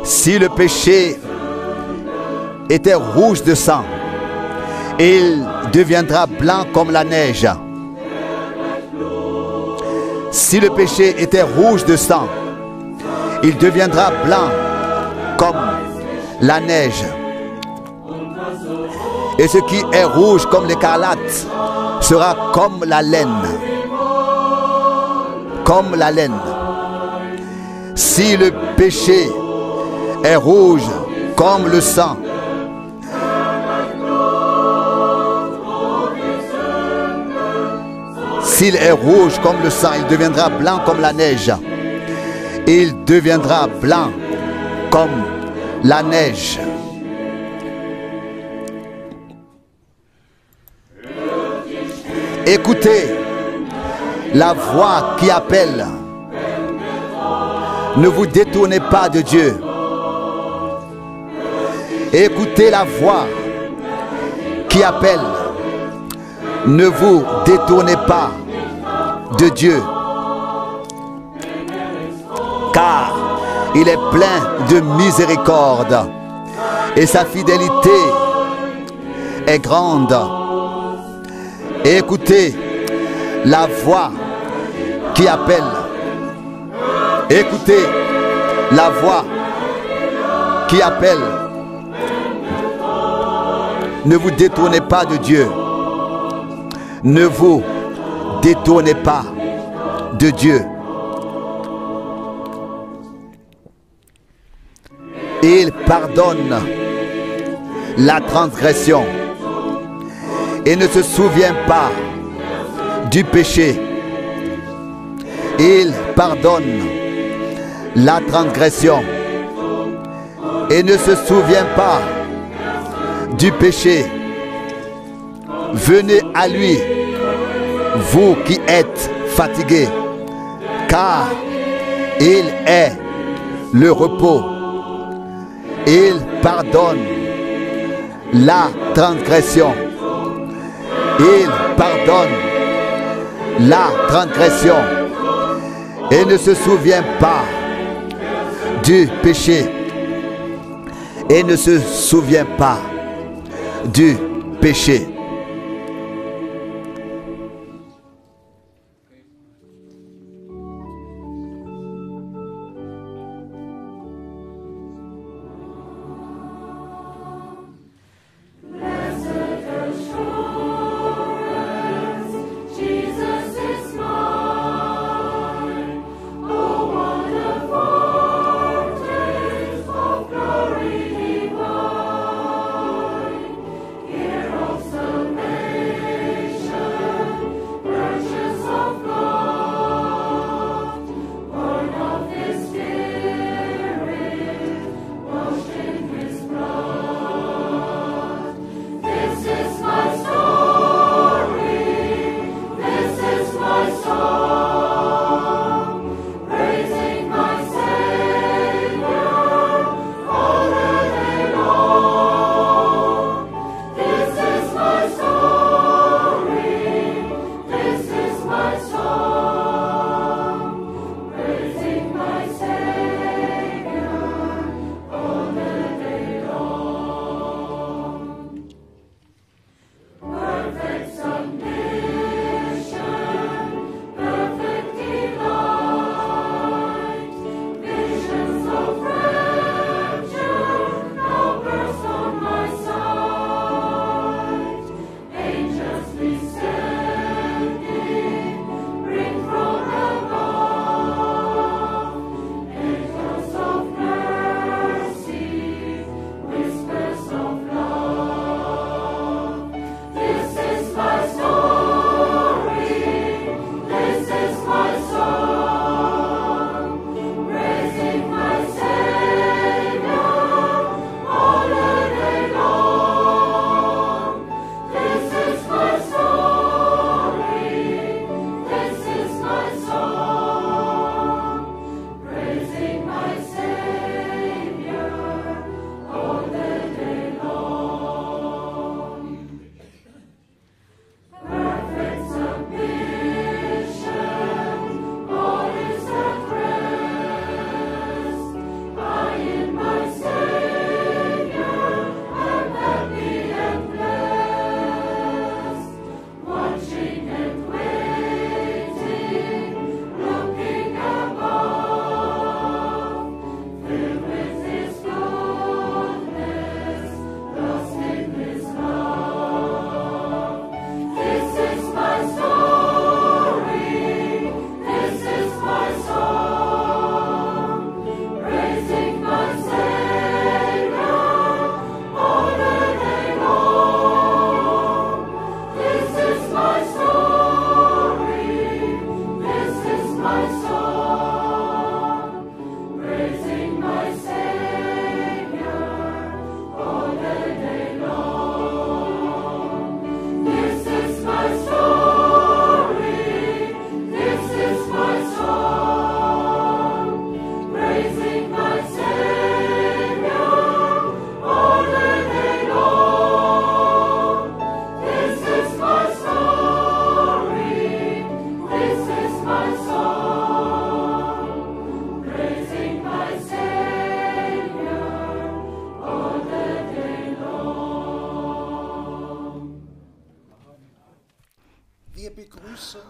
Si le péché était rouge de sang, il deviendra blanc comme la neige. Si le péché était rouge de sang, il deviendra blanc comme la neige. Et ce qui est rouge comme l'écarlate sera comme la laine. Comme la laine. Si le péché est rouge comme le sang, s'il est rouge comme le sang, il deviendra blanc comme la neige. Il deviendra blanc comme la neige. Écoutez la voix qui appelle. Ne vous détournez pas de Dieu. Écoutez la voix qui appelle. Ne vous détournez pas de Dieu. Car il est plein de miséricorde et sa fidélité est grande. Écoutez la voix qui appelle. Écoutez la voix qui appelle. Ne vous détournez pas de Dieu. Ne vous détournez pas de Dieu. Il pardonne la transgression et ne se souvient pas du péché. Il pardonne la transgression et ne se souvient pas du péché. Venez à lui, vous qui êtes fatigués, car il est le repos. Il pardonne la transgression. Il pardonne la transgression et ne se souvient pas du péché. Et ne se souvient pas du péché. Glory divine, heroes of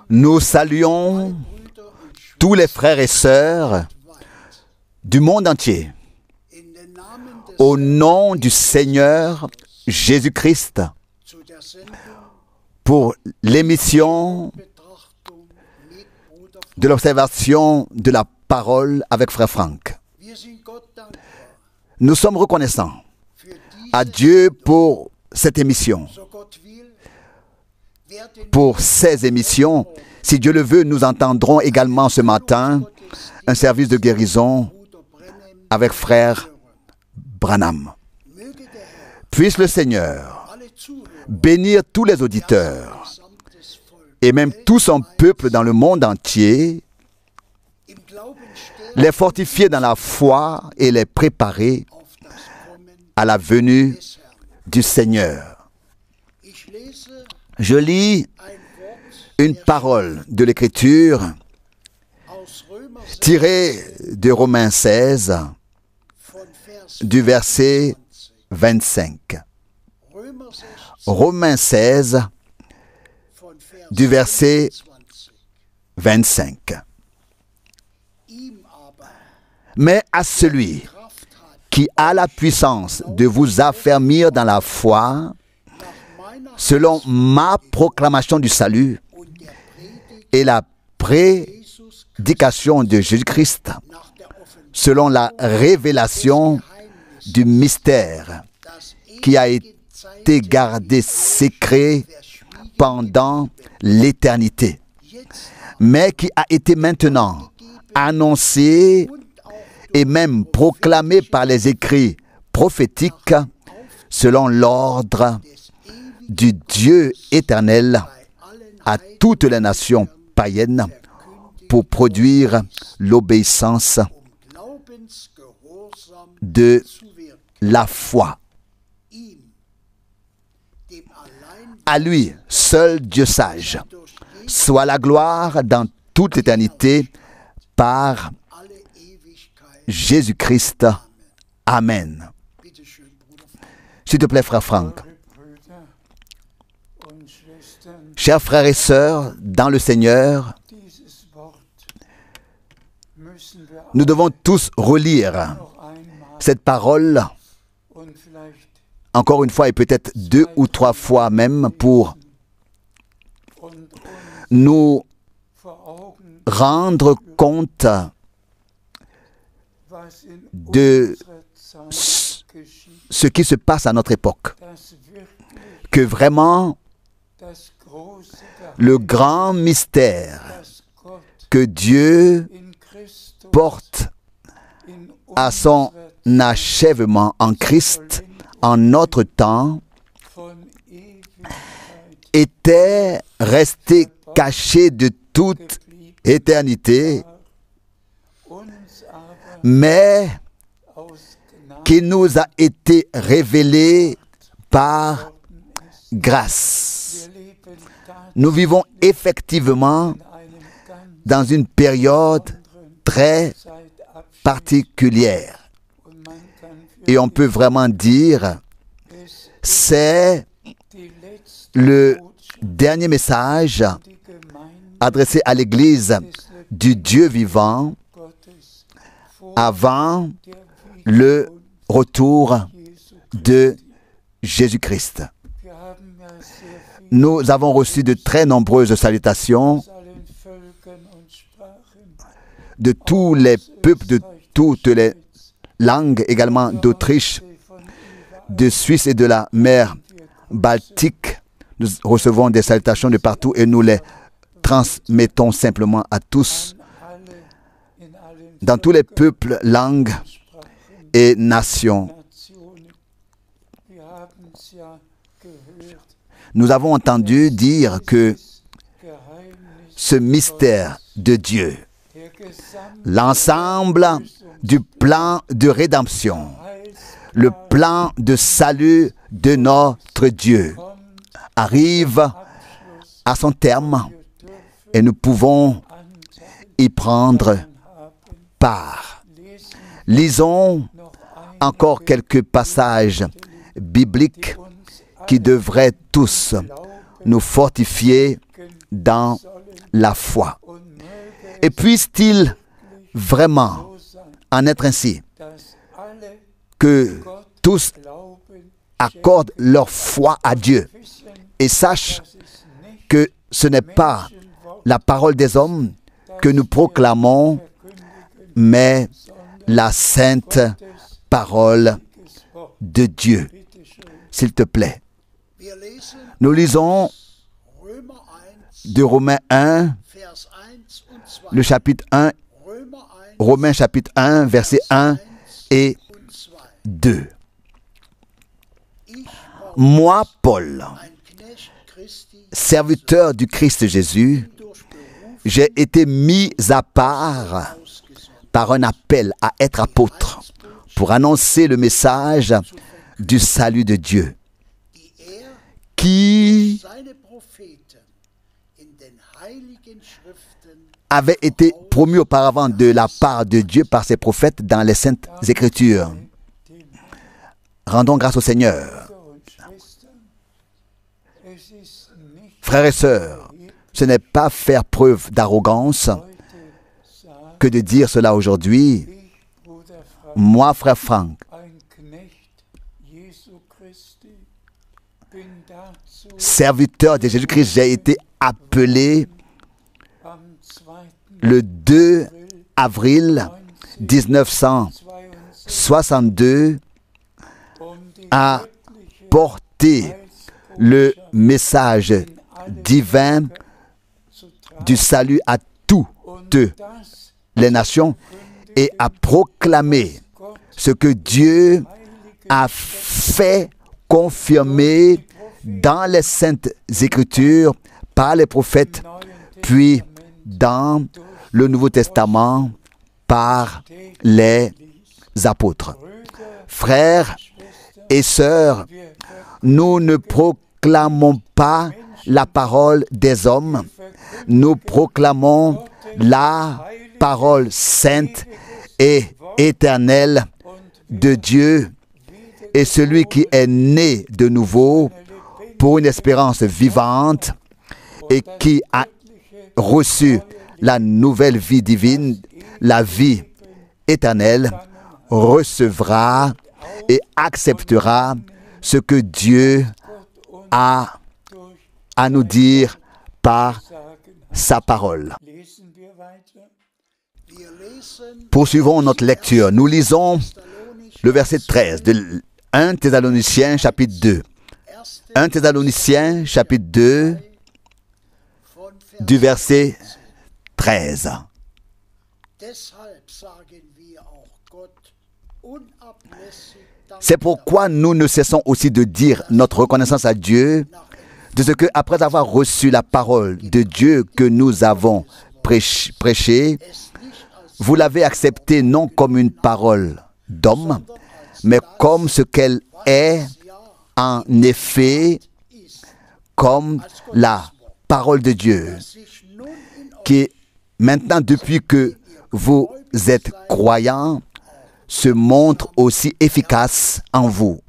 Nous saluons tous les frères et sœurs du monde entier. Au nom du Seigneur Jésus-Christ, pour l'émission de l'observation de la parole avec Frère Franck. Nous sommes reconnaissants à Dieu pour cette émission. Pour ces émissions, si Dieu le veut, nous entendrons également ce matin un service de guérison avec Frère Branham. Puisse le Seigneur bénir tous les auditeurs et même tout son peuple dans le monde entier, les fortifier dans la foi et les préparer à la venue du Seigneur. Je lis une parole de l'Écriture tirée de Romains 16, du verset 25. Romains 16, du verset 25. Mais à celui qui a la puissance de vous affermir dans la foi, selon ma proclamation du salut et la prédication de Jésus-Christ, selon la révélation du mystère qui a été gardé secret pendant l'éternité, mais qui a été maintenant annoncé et même proclamé par les écrits prophétiques selon l'ordre du Dieu éternel à toutes les nations païennes pour produire l'obéissance de la foi. À lui, seul Dieu sage, soit la gloire dans toute l'éternité par Jésus-Christ. Amen. S'il te plaît, frère Franck. Chers frères et sœurs dans le Seigneur, nous devons tous relire cette parole encore une fois et peut-être 2 ou 3 fois même pour nous rendre compte de ce qui se passe à notre époque. Que vraiment le grand mystère que Dieu porte à son achèvement en Christ en notre temps était resté caché de toute éternité, mais qui nous a été révélé par grâce. Nous vivons effectivement dans une période très particulière. Et on peut vraiment dire, c'est le dernier message adressé à l'Église du Dieu vivant avant le retour de Jésus-Christ. Nous avons reçu de très nombreuses salutations de tous les peuples, de toutes les langues, également d'Autriche, de Suisse et de la mer Baltique. Nous recevons des salutations de partout et nous les transmettons simplement à tous, dans tous les peuples, langues et nations. Nous avons entendu dire que ce mystère de Dieu, l'ensemble du plan de rédemption, le plan de salut de notre Dieu, arrive à son terme et nous pouvons y prendre part. Lisons encore quelques passages bibliques qui devraient tous nous fortifier dans la foi. Et puisse-t-il vraiment en être ainsi, que tous accordent leur foi à Dieu et sachent que ce n'est pas la parole des hommes que nous proclamons, mais la sainte parole de Dieu. S'il te plaît. Nous lisons de Romains 1, le chapitre 1, Romains chapitre 1, versets 1 et 2. Moi, Paul, serviteur du Christ Jésus, j'ai été mis à part par un appel à être apôtre pour annoncer le message du salut de Dieu, qui avait été promu auparavant de la part de Dieu par ses prophètes dans les Saintes Écritures. Rendons grâce au Seigneur. Frères et sœurs, ce n'est pas faire preuve d'arrogance que de dire cela aujourd'hui. Moi, frère Franck, serviteur de Jésus-Christ, j'ai été appelé le 2 avril 1962 à porter le message divin du salut à toutes les nations et à proclamer ce que Dieu a fait confirmer dans les Saintes Écritures par les prophètes, puis dans le Nouveau Testament par les apôtres. Frères et sœurs, nous ne proclamons pas la parole des hommes, nous proclamons la parole sainte et éternelle de Dieu, et celui qui est né de nouveau pour une espérance vivante et qui a reçu la nouvelle vie divine, la vie éternelle, recevra et acceptera ce que Dieu a à nous dire par sa parole. Poursuivons notre lecture. Nous lisons le verset 13 de 1 Thessaloniciens chapitre 2. 1 Thessaloniciens chapitre 2 du verset 13. C'est pourquoi nous ne cessons aussi de dire notre reconnaissance à Dieu de ce que, après avoir reçu la parole de Dieu que nous avons prêchée, vous l'avez acceptée non comme une parole d'homme, mais comme ce qu'elle est en effet, comme la parole de Dieu, qui maintenant, depuis que vous êtes croyants, se montre aussi efficace en vous.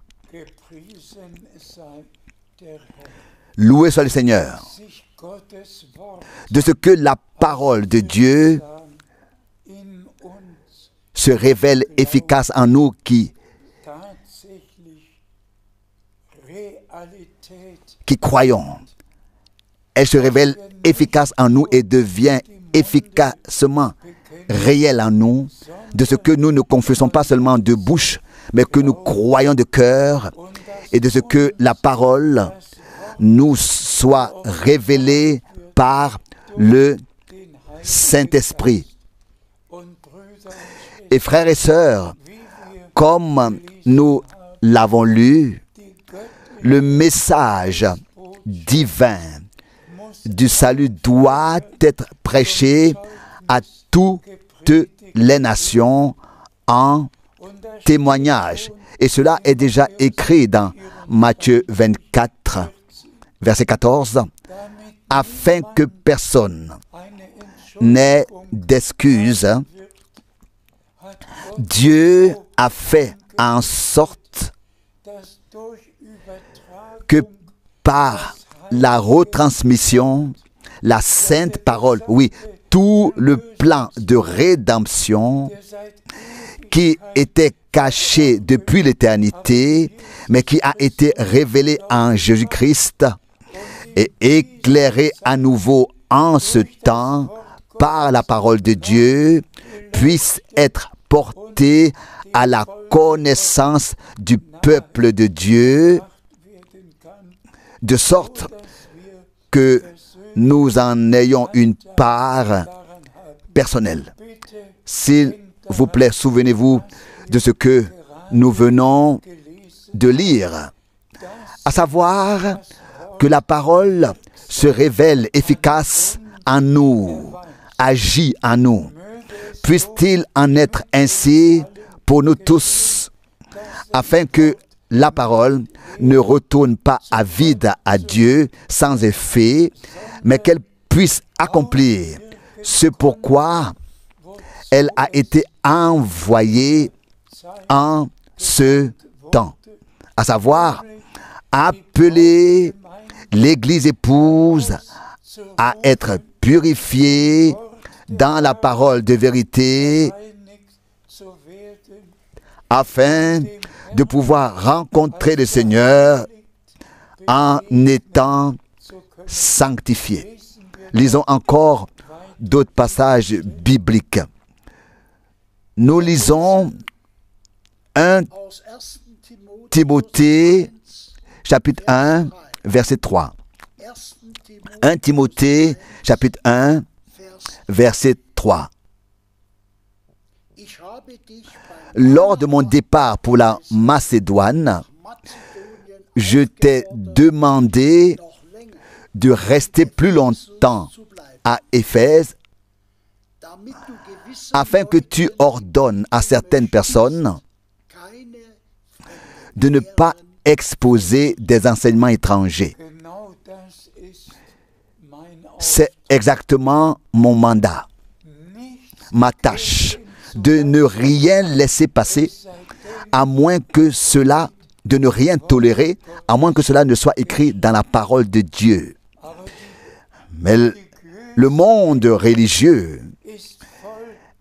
Loué soit le Seigneur de ce que la parole de Dieu se révèle efficace en nous qui croyons. Elle se révèle efficace en nous et devient efficacement réelle en nous, de ce que nous ne confessons pas seulement de bouche, mais que nous croyons de cœur, et de ce que la parole nous soit révélée par le Saint-Esprit. Et frères et sœurs, comme nous l'avons lu, le message divin du salut doit être prêché à toutes les nations en témoignage. Et cela est déjà écrit dans Matthieu 24, verset 14, afin que personne n'ait d'excuse. Dieu a fait en sorte que par la retransmission, la sainte parole, oui, tout le plan de rédemption qui était caché depuis l'éternité, mais qui a été révélé en Jésus-Christ et éclairé à nouveau en ce temps par la parole de Dieu, puisse être porté à la connaissance du peuple de Dieu, de sorte que nous en ayons une part personnelle. S'il vous plaît, souvenez-vous de ce que nous venons de lire, à savoir que la parole se révèle efficace en nous, agit en nous. Puisse-t-il en être ainsi pour nous tous, afin que la parole ne retourne pas à vide à Dieu sans effet, mais qu'elle puisse accomplir ce pourquoi elle a été envoyée en ce temps, à savoir appeler l'Église épouse à être purifiée dans la parole de vérité, afin de pouvoir rencontrer le Seigneur en étant sanctifié. Lisons encore d'autres passages bibliques. Nous lisons 1 Timothée, chapitre 1, verset 3. 1 Timothée, chapitre 1, verset 3. Lors de mon départ pour la Macédoine, je t'ai demandé de rester plus longtemps à Éphèse, afin que tu ordonnes à certaines personnes de ne pas exposer des enseignements étrangers. C'est exactement mon mandat, ma tâche, de ne rien laisser passer, à moins que cela, de ne rien tolérer, à moins que cela ne soit écrit dans la parole de Dieu. Mais le monde religieux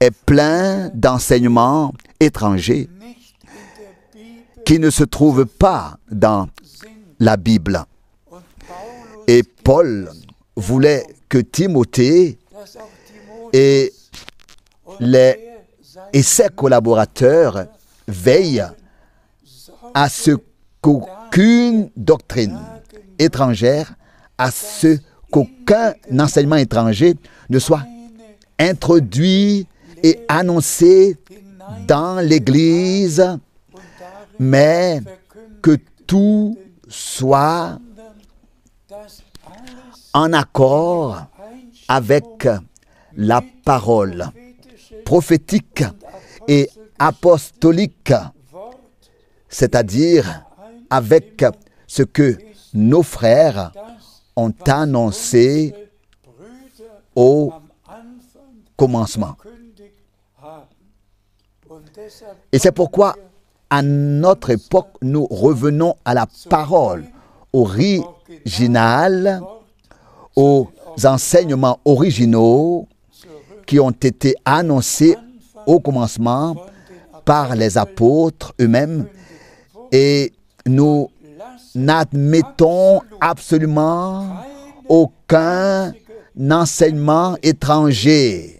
est plein d'enseignements étrangers qui ne se trouvent pas dans la Bible. Et Paul voulait que Timothée et ses collaborateurs veillent à ce qu'aucune doctrine étrangère, à ce qu'aucun enseignement étranger ne soit introduit et annoncé dans l'Église, mais que tout soit en accord avec la parole prophétique et apostolique, c'est-à-dire avec ce que nos frères ont annoncé au commencement. Et c'est pourquoi, à notre époque, nous revenons à la parole originale, aux enseignements originaux qui ont été annoncés au commencement par les apôtres eux-mêmes, et nous n'admettons absolument aucun enseignement étranger.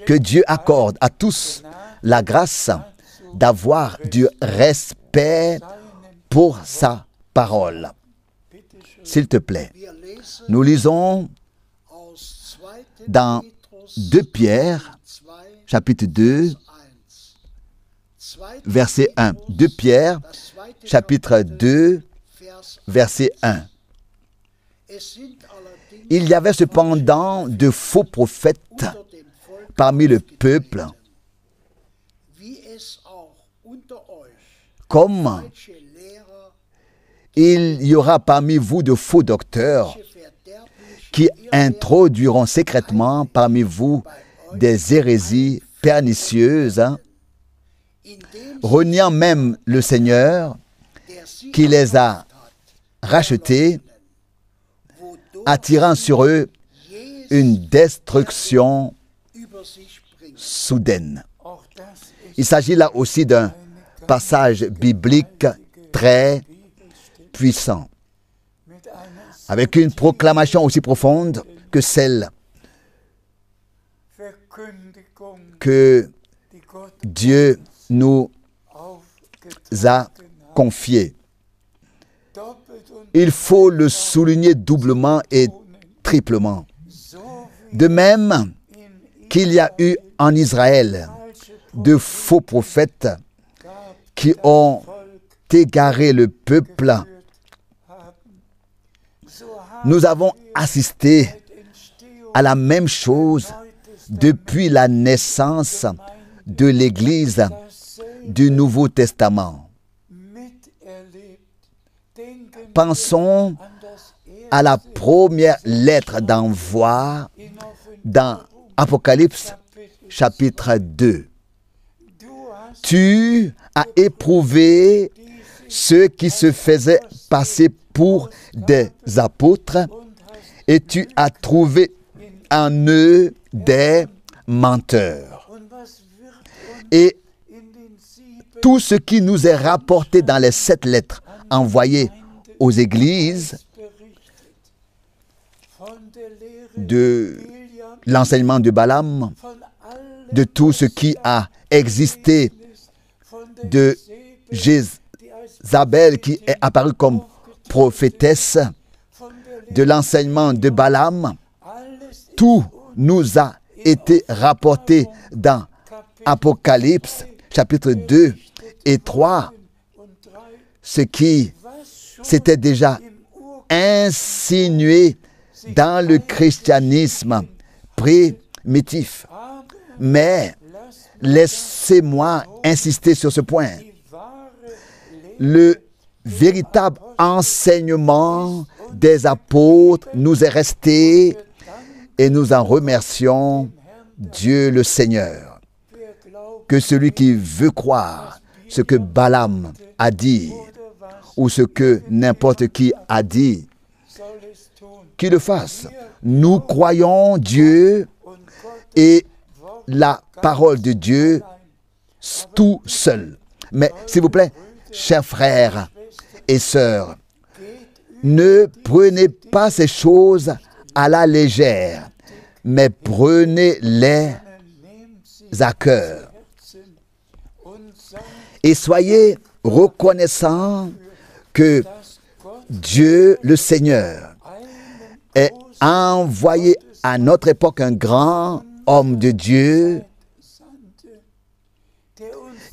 Que Dieu accorde à tous la grâce d'avoir du respect pour sa parole. S'il te plaît, nous lisons dans 2 Pierre, chapitre 2, verset 1. 2 Pierre, chapitre 2, verset 1. Il y avait cependant de faux prophètes parmi le peuple, comme il y aura parmi vous de faux docteurs qui introduiront secrètement parmi vous des hérésies pernicieuses, reniant même le Seigneur qui les a rachetés, attirant sur eux une destruction soudaine. Il s'agit là aussi d'un passage biblique très puissant, avec une proclamation aussi profonde que celle que Dieu nous a confiée. Il faut le souligner doublement et triplement. De même qu'il y a eu en Israël de faux prophètes qui ont égaré le peuple, nous avons assisté à la même chose depuis la naissance de l'Église du Nouveau Testament. Pensons à la première lettre d'envoi dans Apocalypse chapitre 2. Tu as éprouvé ceux qui se faisaient passer pour des apôtres et tu as trouvé en eux des menteurs. Et tout ce qui nous est rapporté dans les 7 lettres envoyées aux églises de l'enseignement de Balaam, de tout ce qui a existé de Jézabel qui est apparue comme prophétesse, de l'enseignement de Balaam, tout nous a été rapporté dans Apocalypse chapitre 2 et 3, ce qui s'était déjà insinué dans le christianisme primitif. Mais laissez-moi insister sur ce point. Le véritable enseignement des apôtres nous est resté et nous en remercions Dieu le Seigneur. Que celui qui veut croire ce que Balaam a dit ou ce que n'importe qui a dit, qu'il le fasse. Nous croyons Dieu et la parole de Dieu tout seul. Mais s'il vous plaît, chers frères et sœurs, ne prenez pas ces choses à la légère, mais prenez-les à cœur. Et soyez reconnaissants que Dieu le Seigneur ait envoyé à notre époque un grand homme de Dieu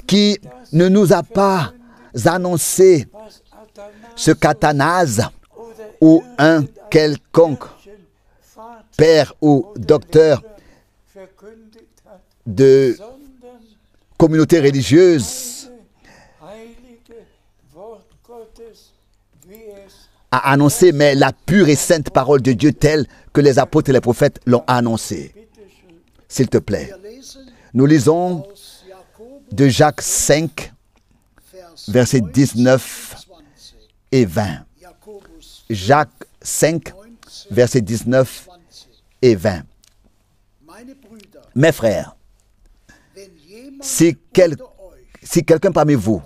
qui ne nous a pas annoncé ce qu'Athanase ou un quelconque père ou docteur de communauté religieuse a annoncé, mais la pure et sainte parole de Dieu telle que les apôtres et les prophètes l'ont annoncée. S'il te plaît, nous lisons de Jacques 5, versets 19 et 20. Jacques 5, versets 19 et 20. Mes frères, si quelqu'un parmi vous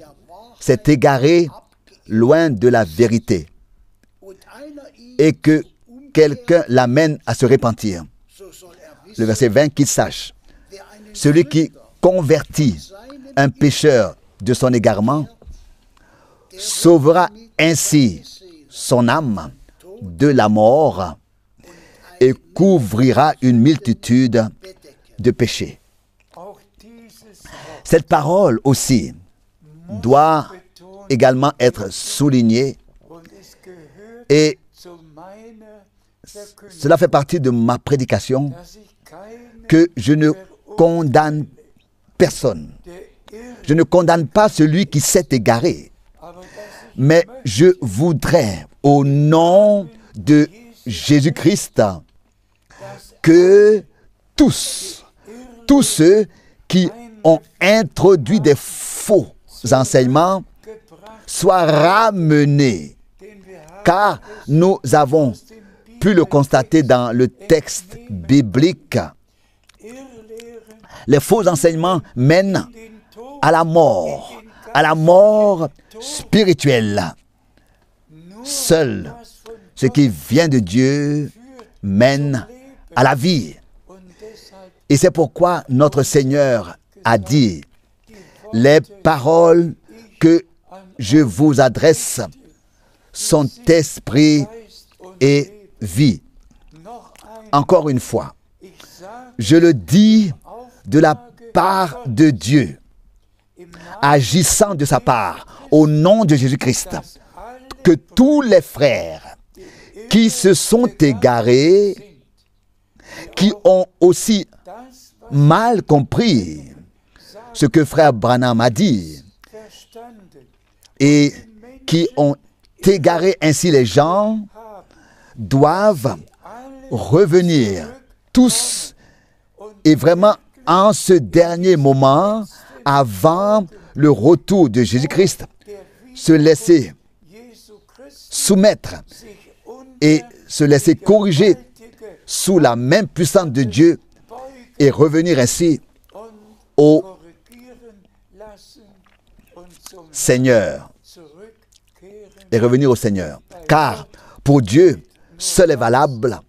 s'est égaré loin de la vérité et que quelqu'un l'amène à se repentir, le verset 20, qu'il sache, celui qui convertit un pécheur de son égarement sauvera ainsi son âme de la mort et couvrira une multitude de péchés. Cette parole aussi doit également être soulignée et cela fait partie de ma prédication que je ne condamne personne. Je ne condamne pas celui qui s'est égaré. Mais je voudrais, au nom de Jésus-Christ, que tous ceux qui ont introduit des faux enseignements soient ramenés, car nous avons pu le constater dans le texte biblique, les faux enseignements mènent à la mort spirituelle. Seul ce qui vient de Dieu mène à la vie. Et c'est pourquoi notre Seigneur a dit, les paroles que je vous adresse sont esprit et vie. Encore une fois, je le dis de la part de Dieu, agissant de sa part, au nom de Jésus-Christ, que tous les frères qui se sont égarés, qui ont aussi mal compris ce que frère Branham a dit, et qui ont égaré ainsi les gens, doivent revenir tous, et vraiment en ce dernier moment, avant le retour de Jésus-Christ, se laisser soumettre et se laisser corriger sous la main puissante de Dieu et revenir ainsi au Seigneur. Et revenir au Seigneur. Car pour Dieu, seul est valable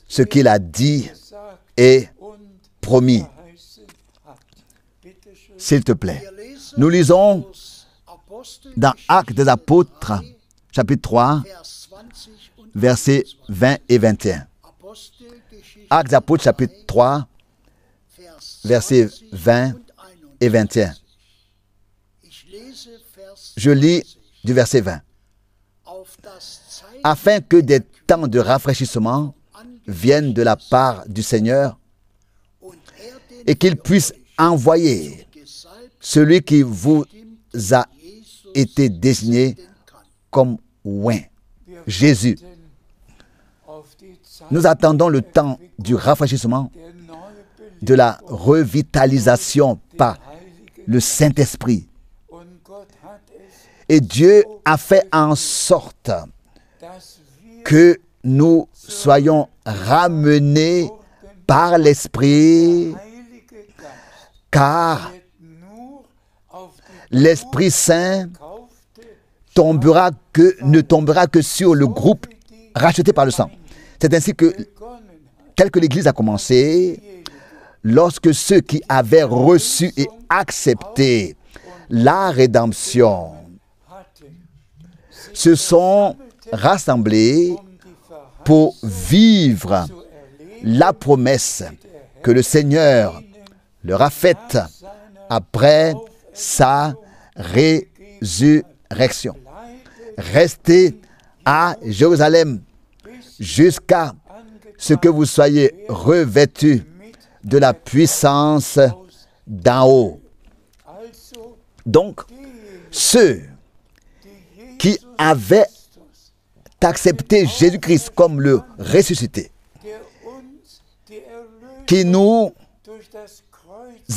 ce qu'il a dit et promis. S'il te plaît. Nous lisons dans Actes des Apôtres, chapitre 3, versets 20 et 21. Actes des Apôtres, chapitre 3, versets 20 et 21. Je lis du verset 20. Afin que des temps de rafraîchissement viennent de la part du Seigneur et qu'il puisse envoyer celui qui vous a été désigné comme oint, Jésus. Nous attendons le temps du rafraîchissement, de la revitalisation par le Saint-Esprit. Et Dieu a fait en sorte que nous soyons ramenés par l'Esprit, car l'Esprit Saint ne tombera que sur le groupe racheté par le sang. C'est ainsi que, tel que l'Église a commencé, lorsque ceux qui avaient reçu et accepté la rédemption se sont rassemblés pour vivre la promesse que le Seigneur leur a faite après sa résurrection. Restez à Jérusalem jusqu'à ce que vous soyez revêtus de la puissance d'en haut. Donc, ceux qui avaient accepté Jésus-Christ comme le ressuscité, qui nous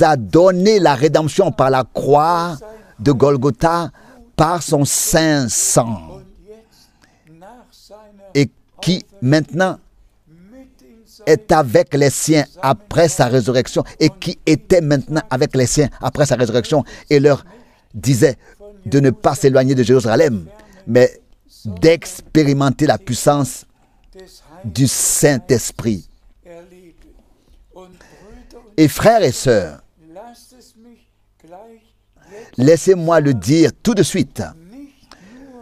a donné la rédemption par la croix de Golgotha, par son saint sang, et qui maintenant est avec les siens après sa résurrection, et qui était maintenant avec les siens après sa résurrection, et leur disait de ne pas s'éloigner de Jérusalem, mais d'expérimenter la puissance du Saint-Esprit. Et frères et sœurs, laissez-moi le dire tout de suite,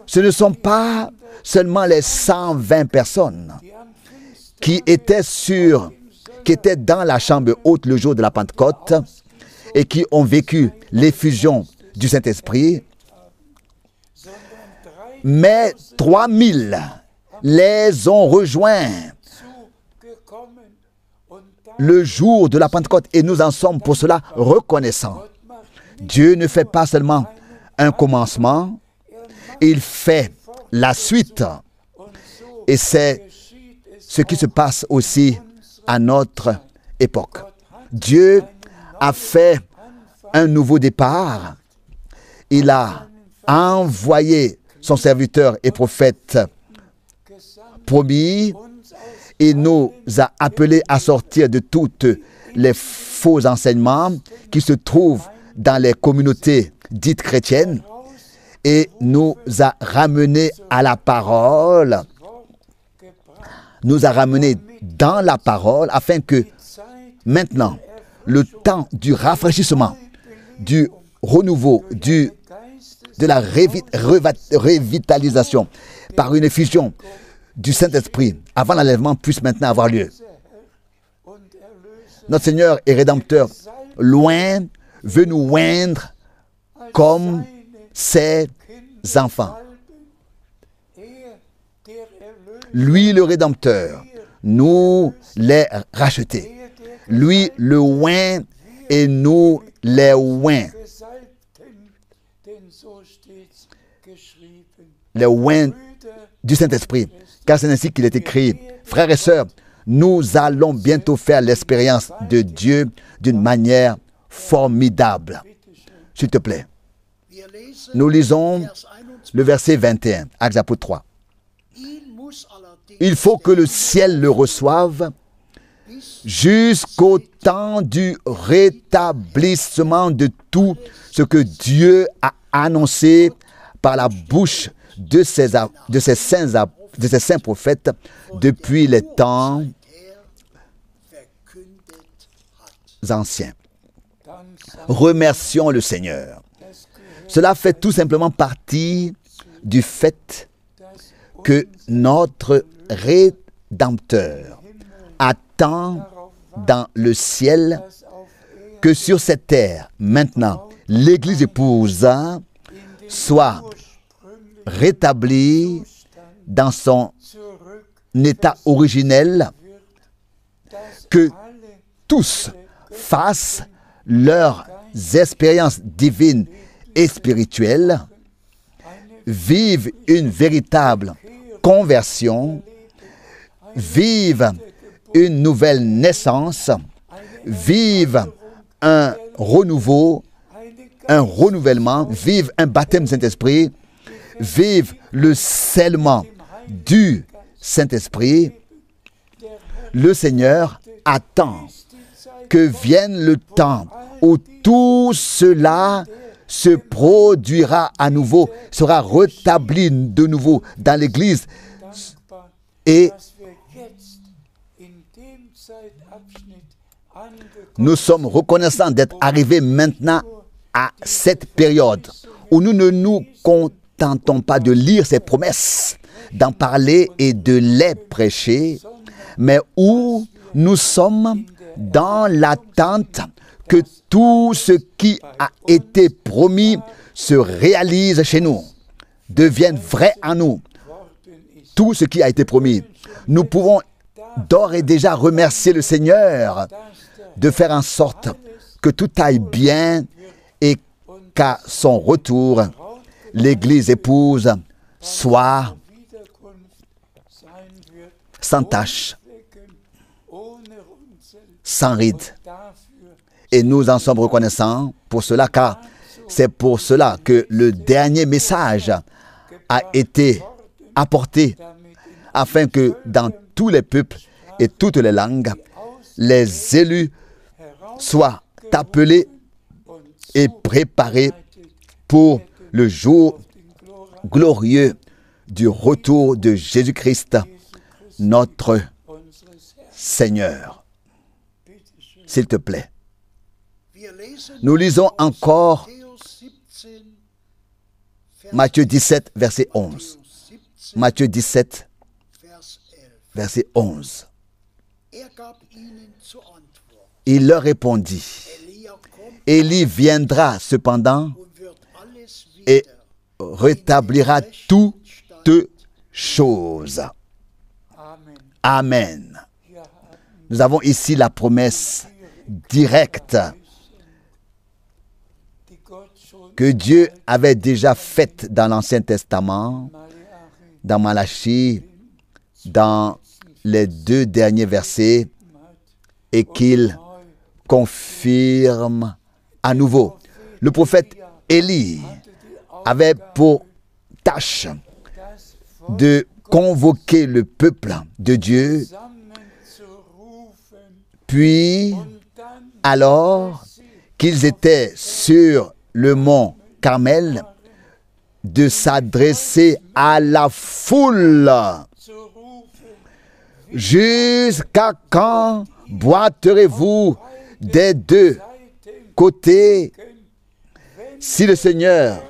ce ne sont pas seulement les 120 personnes qui étaient dans la chambre haute le jour de la Pentecôte et qui ont vécu l'effusion du Saint-Esprit, mais 3000 les ont rejoints le jour de la Pentecôte et nous en sommes pour cela reconnaissants. Dieu ne fait pas seulement un commencement, il fait la suite. Et c'est ce qui se passe aussi à notre époque. Dieu a fait un nouveau départ. Il a envoyé son serviteur et prophète promis Il nous a appelés à sortir de toutes les faux enseignements qui se trouvent dans les communautés dites chrétiennes et nous a ramenés à la parole, nous a ramenés dans la parole afin que maintenant, le temps du rafraîchissement, du renouveau, de la revitalisation par une effusion du Saint-Esprit avant l'enlèvement puisse maintenant avoir lieu. Notre Seigneur et Rédempteur, loin, veut nous oindre comme ses enfants. Lui, le Rédempteur, nous les rachetés. Lui, le oint et nous les oints. Les oints du Saint-Esprit, car c'est ainsi qu'il est écrit. Frères et sœurs, nous allons bientôt faire l'expérience de Dieu d'une manière formidable. S'il te plaît. Nous lisons le verset 21, Actes chapitre 3. Il faut que le ciel le reçoive jusqu'au temps du rétablissement de tout ce que Dieu a annoncé par la bouche de ses saints prophètes depuis les temps anciens. Remercions le Seigneur. Cela fait tout simplement partie du fait que notre Rédempteur attend dans le ciel que sur cette terre, maintenant, l'Église épouse soit rétablie dans son état originel, que tous fassent leurs expériences divines et spirituelles, vivent une véritable conversion, vivent une nouvelle naissance, vivent un renouveau, un renouvellement, vivent un baptême du Saint-Esprit, vivent le scellement du Saint-Esprit. Le Seigneur attend que vienne le temps où tout cela se produira à nouveau, sera rétabli de nouveau dans l'Église. Et nous sommes reconnaissants d'être arrivés maintenant à cette période où nous ne nous contentons pas de lire ces promesses, d'en parler et de les prêcher, mais où nous sommes dans l'attente que tout ce qui a été promis se réalise chez nous, devienne vrai en nous. Tout ce qui a été promis. Nous pouvons d'ores et déjà remercier le Seigneur de faire en sorte que tout aille bien et qu'à son retour, l'Église épouse soit sans tache, sans ride. Et nous en sommes reconnaissants pour cela, car c'est pour cela que le dernier message a été apporté, afin que dans tous les peuples et toutes les langues, les élus soient appelés et préparés pour le jour glorieux du retour de Jésus-Christ, notre Seigneur. S'il te plaît. Nous lisons encore Matthieu 17, verset 11. Matthieu 17, verset 11. Il leur répondit, Élie viendra cependant et rétablira toutes choses. Amen. Nous avons ici la promesse directe que Dieu avait déjà faite dans l'Ancien Testament, dans Malachie, dans les 2 derniers versets, et qu'il confirme à nouveau. Le prophète Élie avait pour tâche de convoquer le peuple de Dieu Puis, alors qu'ils étaient sur le mont Carmel, de s'adresser à la foule. Jusqu'à quand boiterez-vous des deux côtés? Si le Seigneur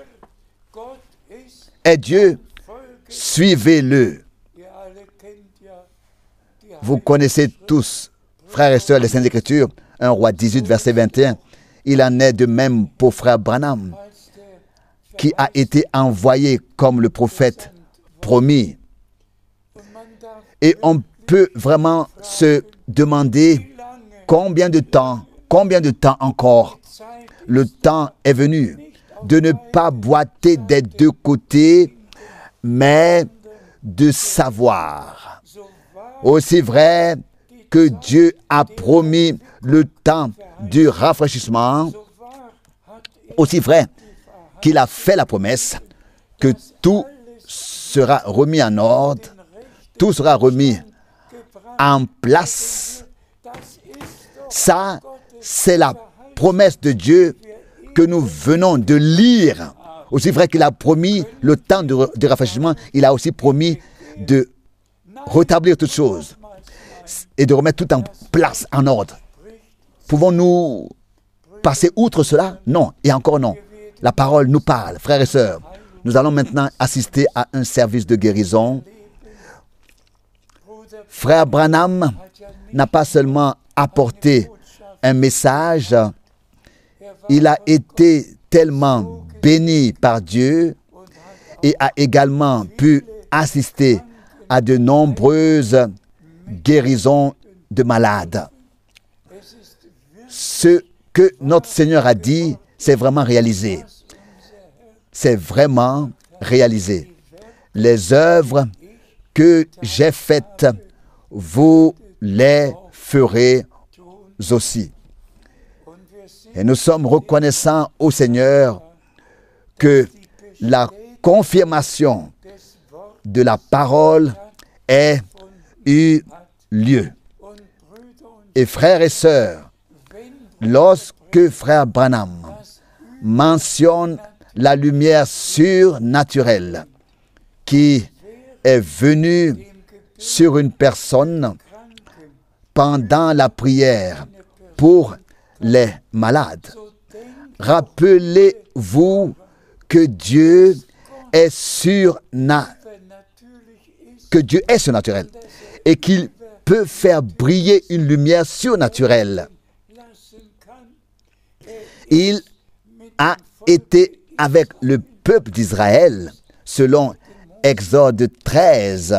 est Dieu, suivez-le. Vous connaissez tous, frères et sœurs, les Saintes Écritures, 1 Roi 18, verset 21. Il en est de même pour frère Branham, qui a été envoyé comme le prophète promis. Et on peut vraiment se demander combien de temps encore le temps est venu de ne pas boiter des deux côtés, mais de savoir. Aussi vrai que Dieu a promis le temps du rafraîchissement, aussi vrai qu'il a fait la promesse que tout sera remis en ordre, tout sera remis en place. Ça, c'est la promesse de Dieu que nous venons de lire. Aussi vrai qu'il a promis le temps de rafraîchissement, il a aussi promis de rétablir toutes choses et de remettre tout en place, en ordre. Pouvons-nous passer outre cela? Non, et encore non. La parole nous parle, frères et sœurs. Nous allons maintenant assister à un service de guérison. Frère Branham n'a pas seulement apporté un message, il a été tellement béni par Dieu et a également pu assister à de nombreuses guérisons de malades. Ce que notre Seigneur a dit, c'est vraiment réalisé. C'est vraiment réalisé. Les œuvres que j'ai faites, vous les ferez aussi. Et nous sommes reconnaissants au Seigneur que la confirmation de la parole ait eu lieu. Et frères et sœurs, lorsque frère Branham mentionne la lumière surnaturelle qui est venue sur une personne pendant la prière pour les malades, rappelez-vous que Dieu est surnaturel et qu'il peut faire briller une lumière surnaturelle. Il a été avec le peuple d'Israël, selon Exode 13,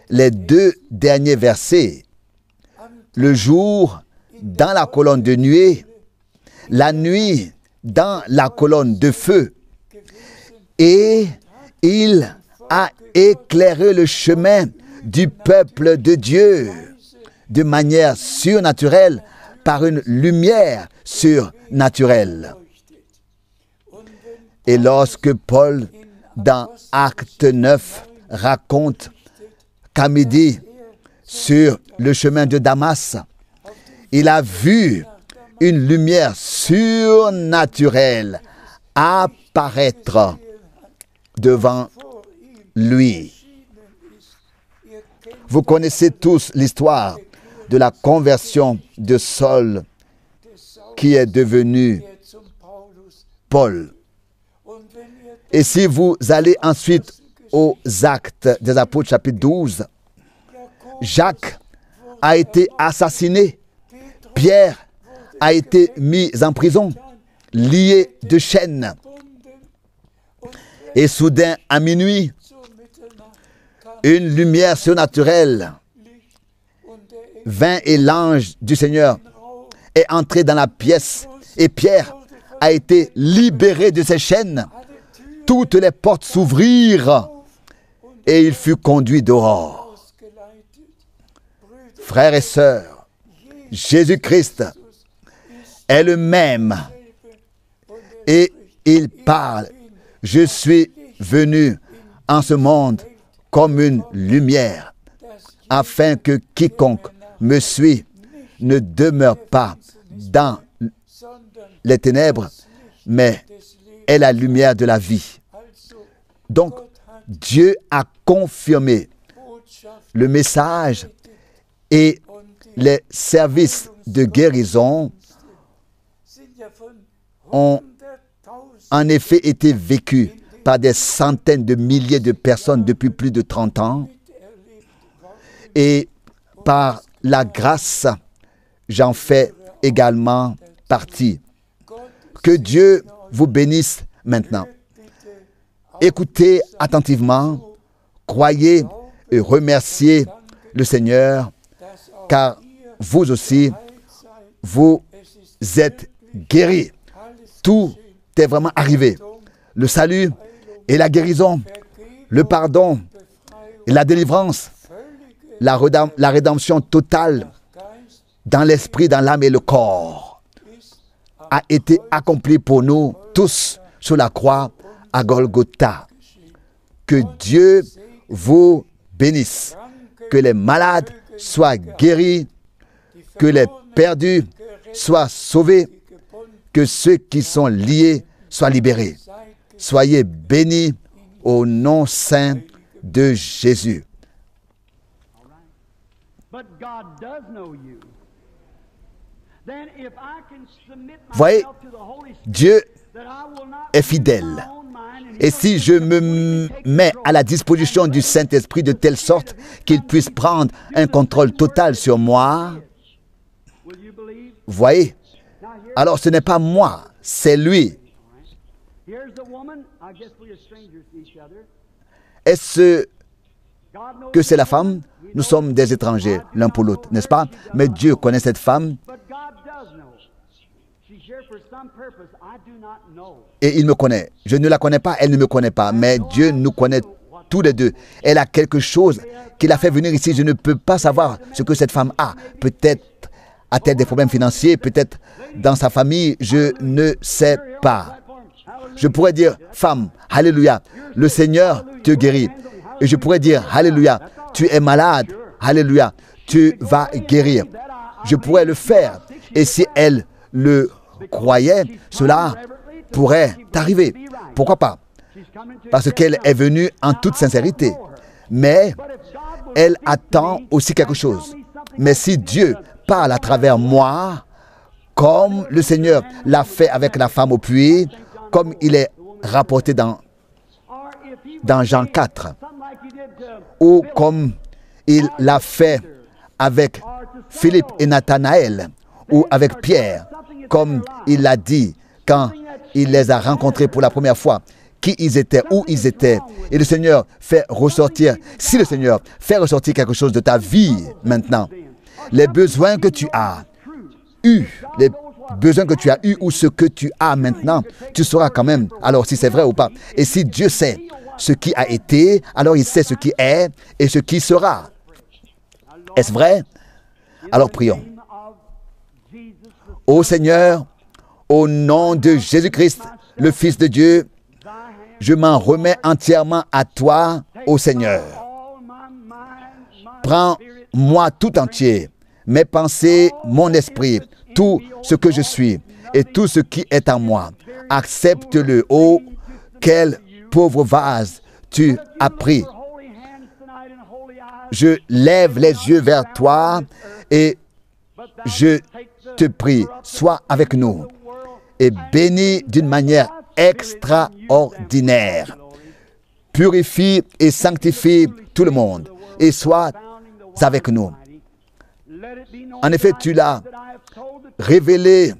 les 2 derniers versets. Le jour dans la colonne de nuée, la nuit dans la colonne de feu, et il a éclairé le chemin du peuple de Dieu de manière surnaturelle par une lumière surnaturelle. Et lorsque Paul, dans Acte 9, raconte qu'à midi, sur le chemin de Damas, il a vu une lumière surnaturelle apparaître devant lui. Vous connaissez tous l'histoire de la conversion de Saul qui est devenu Paul. Et si vous allez ensuite aux Actes des Apôtres, chapitre 12, Jacques a été assassiné, Pierre a été mis en prison, lié de chaînes. Et soudain, à minuit, une lumière surnaturelle vint et l'ange du Seigneur est entré dans la pièce et Pierre a été libéré de ses chaînes. Toutes les portes s'ouvrirent et il fut conduit dehors. Frères et sœurs, Jésus-Christ est le même et il parle. Je suis venu en ce monde comme une lumière, afin que quiconque me suit ne demeure pas dans les ténèbres, mais est la lumière de la vie. Donc, Dieu a confirmé le message et les services de guérison ont en effet été vécus par des centaines de milliers de personnes depuis plus de 30 ans. Et par la grâce, j'en fais également partie. Que Dieu vous bénisse maintenant. Écoutez attentivement, croyez et remerciez le Seigneur, car vous aussi, vous êtes guéris. Tout est vraiment arrivé. Le salut et la guérison, le pardon et la délivrance, la rédemption totale dans l'esprit, dans l'âme et le corps a été accomplie pour nous tous sur la croix à Golgotha. Que Dieu vous bénisse, que les malades soient guéris, que les perdus soient sauvés, que ceux qui sont liés soient libérés. Soyez bénis au nom saint de Jésus. Voyez, Dieu est fidèle. Et si je me mets à la disposition du Saint-Esprit de telle sorte qu'il puisse prendre un contrôle total sur moi, voyez, alors ce n'est pas moi, c'est lui. Est-ce que c'est la femme? Nous sommes des étrangers l'un pour l'autre, n'est-ce pas? Mais Dieu connaît cette femme. Et il me connaît. Je ne la connais pas, elle ne me connaît pas. Mais Dieu nous connaît tous les deux. Elle a quelque chose qui l'a fait venir ici. Je ne peux pas savoir ce que cette femme a. Peut-être a-t-elle des problèmes financiers, peut-être dans sa famille, je ne sais pas. Je pourrais dire, femme, alléluia, le Seigneur te guérit. Et je pourrais dire, alléluia, tu es malade, alléluia, tu vas guérir. Je pourrais le faire. Et si elle le croyait, cela pourrait arriver. Pourquoi pas? Parce qu'elle est venue en toute sincérité. Mais elle attend aussi quelque chose. Mais si Dieu parle à travers moi, comme le Seigneur l'a fait avec la femme au puits, comme il est rapporté dans Jean 4, ou comme il l'a fait avec Philippe et Nathanaël, ou avec Pierre, comme il l'a dit quand il les a rencontrés pour la première fois, qui ils étaient, où ils étaient. Et le Seigneur fait ressortir, si le Seigneur fait ressortir quelque chose de ta vie maintenant, les besoins que tu as eus, les besoins que tu as eus ou ce que tu as maintenant, tu sauras quand même, alors si c'est vrai ou pas. Et si Dieu sait ce qui a été, alors il sait ce qui est et ce qui sera. Est-ce vrai? Alors prions. Ô Seigneur, au nom de Jésus-Christ, le Fils de Dieu, je m'en remets entièrement à toi, ô Seigneur. Prends-moi tout entier, mes pensées, mon esprit, tout ce que je suis et tout ce qui est en moi. Accepte-le. Oh, quel pauvre vase tu as pris. Je lève les yeux vers toi et je te prie, sois avec nous et bénis d'une manière extraordinaire. Purifie et sanctifie tout le monde et sois avec nous. En effet, tu l'as révélé,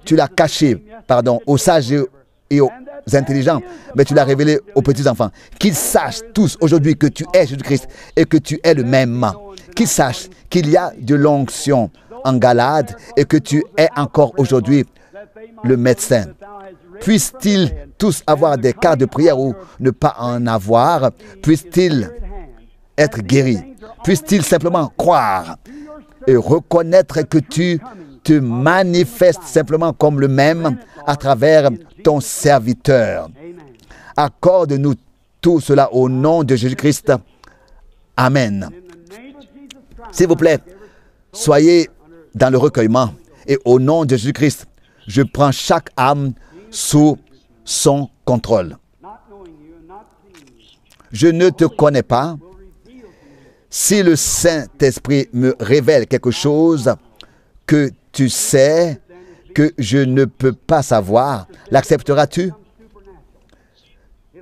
tu l'as caché, aux sages et aux intelligents, mais tu l'as révélé aux petits-enfants. Qu'ils sachent tous aujourd'hui que tu es Jésus-Christ et que tu es le même. Qu'ils sachent qu'il y a de l'onction en Galade et que tu es encore aujourd'hui le médecin. Puissent-ils tous avoir des cas de prière ou ne pas en avoir? Puissent-ils être guéris? Puissent-ils simplement croire et reconnaître que tu te manifestes simplement comme le même à travers ton serviteur? Accorde-nous tout cela au nom de Jésus-Christ. Amen. S'il vous plaît, soyez dans le recueillement. Et au nom de Jésus-Christ, je prends chaque âme sous son contrôle. Je ne te connais pas. Si le Saint-Esprit me révèle quelque chose que tu sais, que je ne peux pas savoir, l'accepteras-tu?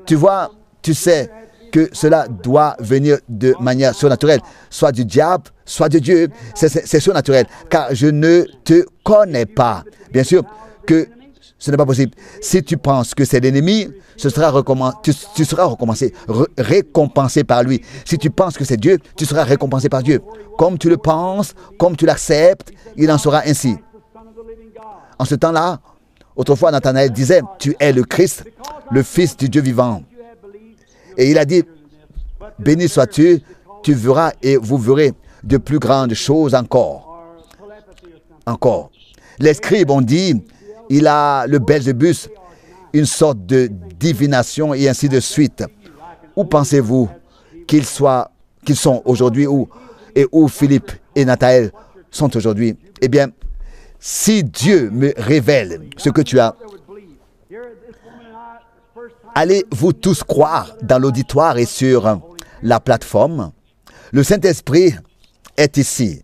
Tu vois, tu sais que cela doit venir de manière surnaturelle, soit du diable, soit de Dieu. C'est surnaturel, car je ne te connais pas. Bien sûr que ce n'est pas possible. Si tu penses que c'est l'ennemi, tu seras récompensé par lui. Si tu penses que c'est Dieu, tu seras récompensé par Dieu. Comme tu le penses, comme tu l'acceptes, il en sera ainsi. En ce temps-là, autrefois, Nathanaël disait, « Tu es le Christ, le Fils du Dieu vivant. » Et il a dit, « Béni sois-tu, tu verras et vous verrez de plus grandes choses encore. » Encore. Les scribes ont dit, il a le Belzébus, une sorte de divination et ainsi de suite. Où pensez-vous qu'ils sont aujourd'hui et où Philippe et Nathanaël sont aujourd'hui? Eh bien, si Dieu me révèle ce que tu as, allez-vous tous croire dans l'auditoire et sur la plateforme? Le Saint-Esprit est ici.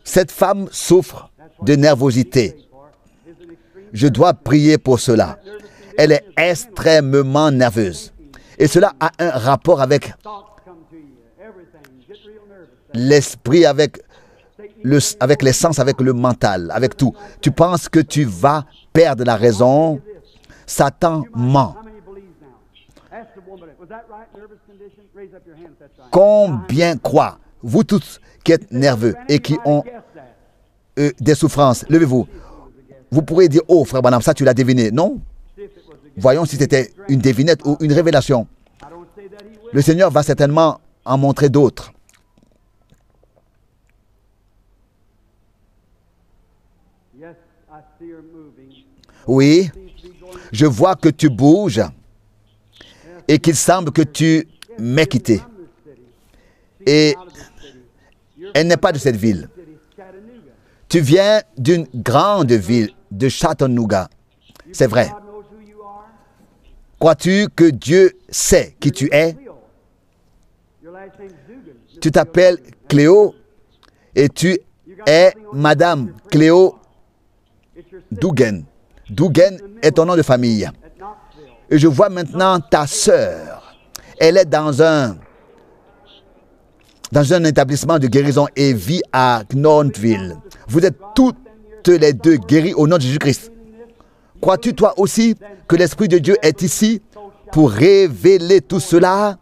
Cette femme souffre de nervosité. Je dois prier pour cela. Elle est extrêmement nerveuse. Et cela a un rapport avec l'esprit, avec les sens, avec le mental, avec tout. Tu penses que tu vas perdre la raison. Satan ment. Combien croient, vous tous qui êtes nerveux et qui ont des souffrances, levez-vous. Vous pourrez dire, oh frère Branham, ça tu l'as deviné. Non? Voyons si c'était une devinette ou une révélation. Le Seigneur va certainement en montrer d'autres. Oui, je vois que tu bouges et qu'il semble que tu m'aies quitté. Et elle n'est pas de cette ville. Tu viens d'une grande ville, de Chattanooga. C'est vrai. Crois-tu que Dieu sait qui tu es? Tu t'appelles Cléo et tu es Madame Cléo Dugan. Dugan est ton nom de famille. Et je vois maintenant ta sœur. Elle est dans un établissement de guérison et vit à Knoxville. Vous êtes toutes les deux guéries au nom de Jésus-Christ. Crois-tu toi aussi que l'Esprit de Dieu est ici pour révéler tout cela?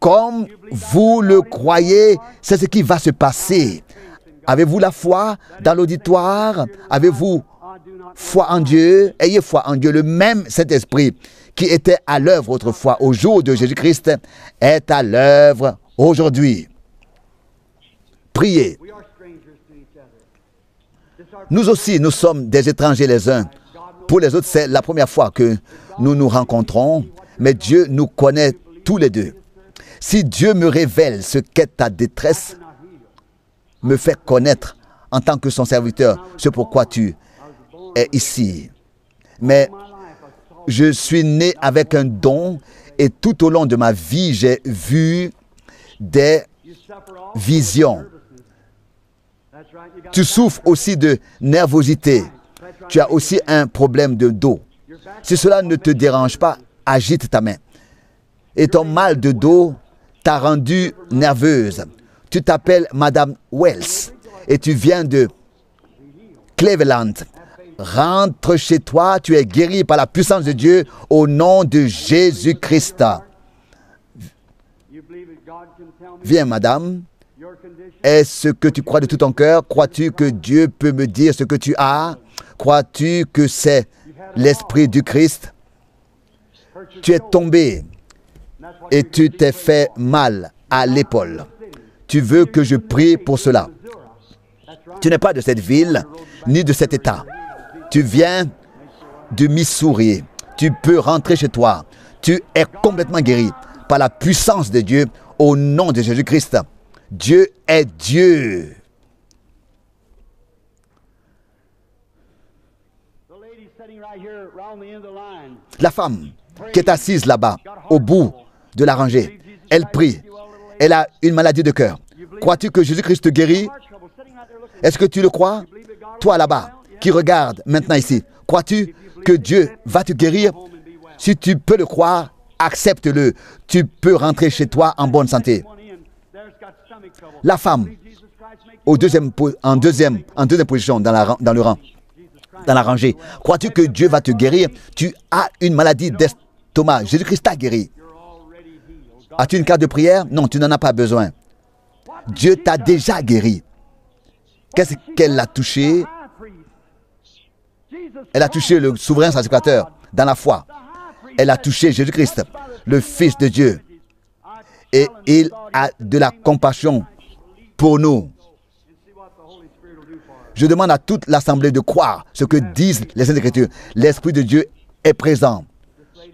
Comme vous le croyez, c'est ce qui va se passer. Avez-vous la foi dans l'auditoire? Avez-vous foi en Dieu? Ayez foi en Dieu. Le même Saint-Esprit qui était à l'œuvre autrefois au jour de Jésus-Christ est à l'œuvre aujourd'hui. Priez. Nous aussi, nous sommes des étrangers les uns. Pour les autres, c'est la première fois que nous nous rencontrons, mais Dieu nous connaît tous les deux. Si Dieu me révèle ce qu'est ta détresse, me fait connaître en tant que son serviteur ce pourquoi tu es ici. Mais je suis né avec un don et tout au long de ma vie, j'ai vu des visions. Tu souffres aussi de nervosité. Tu as aussi un problème de dos. Si cela ne te dérange pas, agite ta main. Et ton mal de dos t'a rendu nerveuse. Tu t'appelles Madame Wells et tu viens de Cleveland. Rentre chez toi, tu es guéri par la puissance de Dieu au nom de Jésus-Christ. Viens, madame. Est-ce que tu crois de tout ton cœur? Crois-tu que Dieu peut me dire ce que tu as? Crois-tu que c'est l'Esprit du Christ? Tu es tombé et tu t'es fait mal à l'épaule. Tu veux que je prie pour cela. Tu n'es pas de cette ville, ni de cet État. Tu viens du Missouri. Tu peux rentrer chez toi. Tu es complètement guéri par la puissance de Dieu au nom de Jésus-Christ. Dieu est Dieu. La femme qui est assise là-bas, au bout de la rangée, elle prie. Elle a une maladie de cœur. Crois-tu que Jésus-Christ te guérit? Est-ce que tu le crois? Toi là-bas, qui regarde maintenant ici, crois-tu que Dieu va te guérir? Si tu peux le croire, accepte-le. Tu peux rentrer chez toi en bonne santé. La femme, en deuxième position dans le rang, dans la rangée. Crois-tu que Dieu va te guérir? Tu as une maladie d'estomac. Jésus-Christ t'a guéri. As-tu une carte de prière? Non, tu n'en as pas besoin. Dieu t'a déjà guéri. Qu'est-ce qu'elle a touché? Elle a touché le souverain sacrificateur dans la foi. Elle a touché Jésus-Christ, le Fils de Dieu. Et il a de la compassion pour nous. Je demande à toute l'assemblée de croire ce que disent les Saintes Écritures. L'Esprit de Dieu est présent.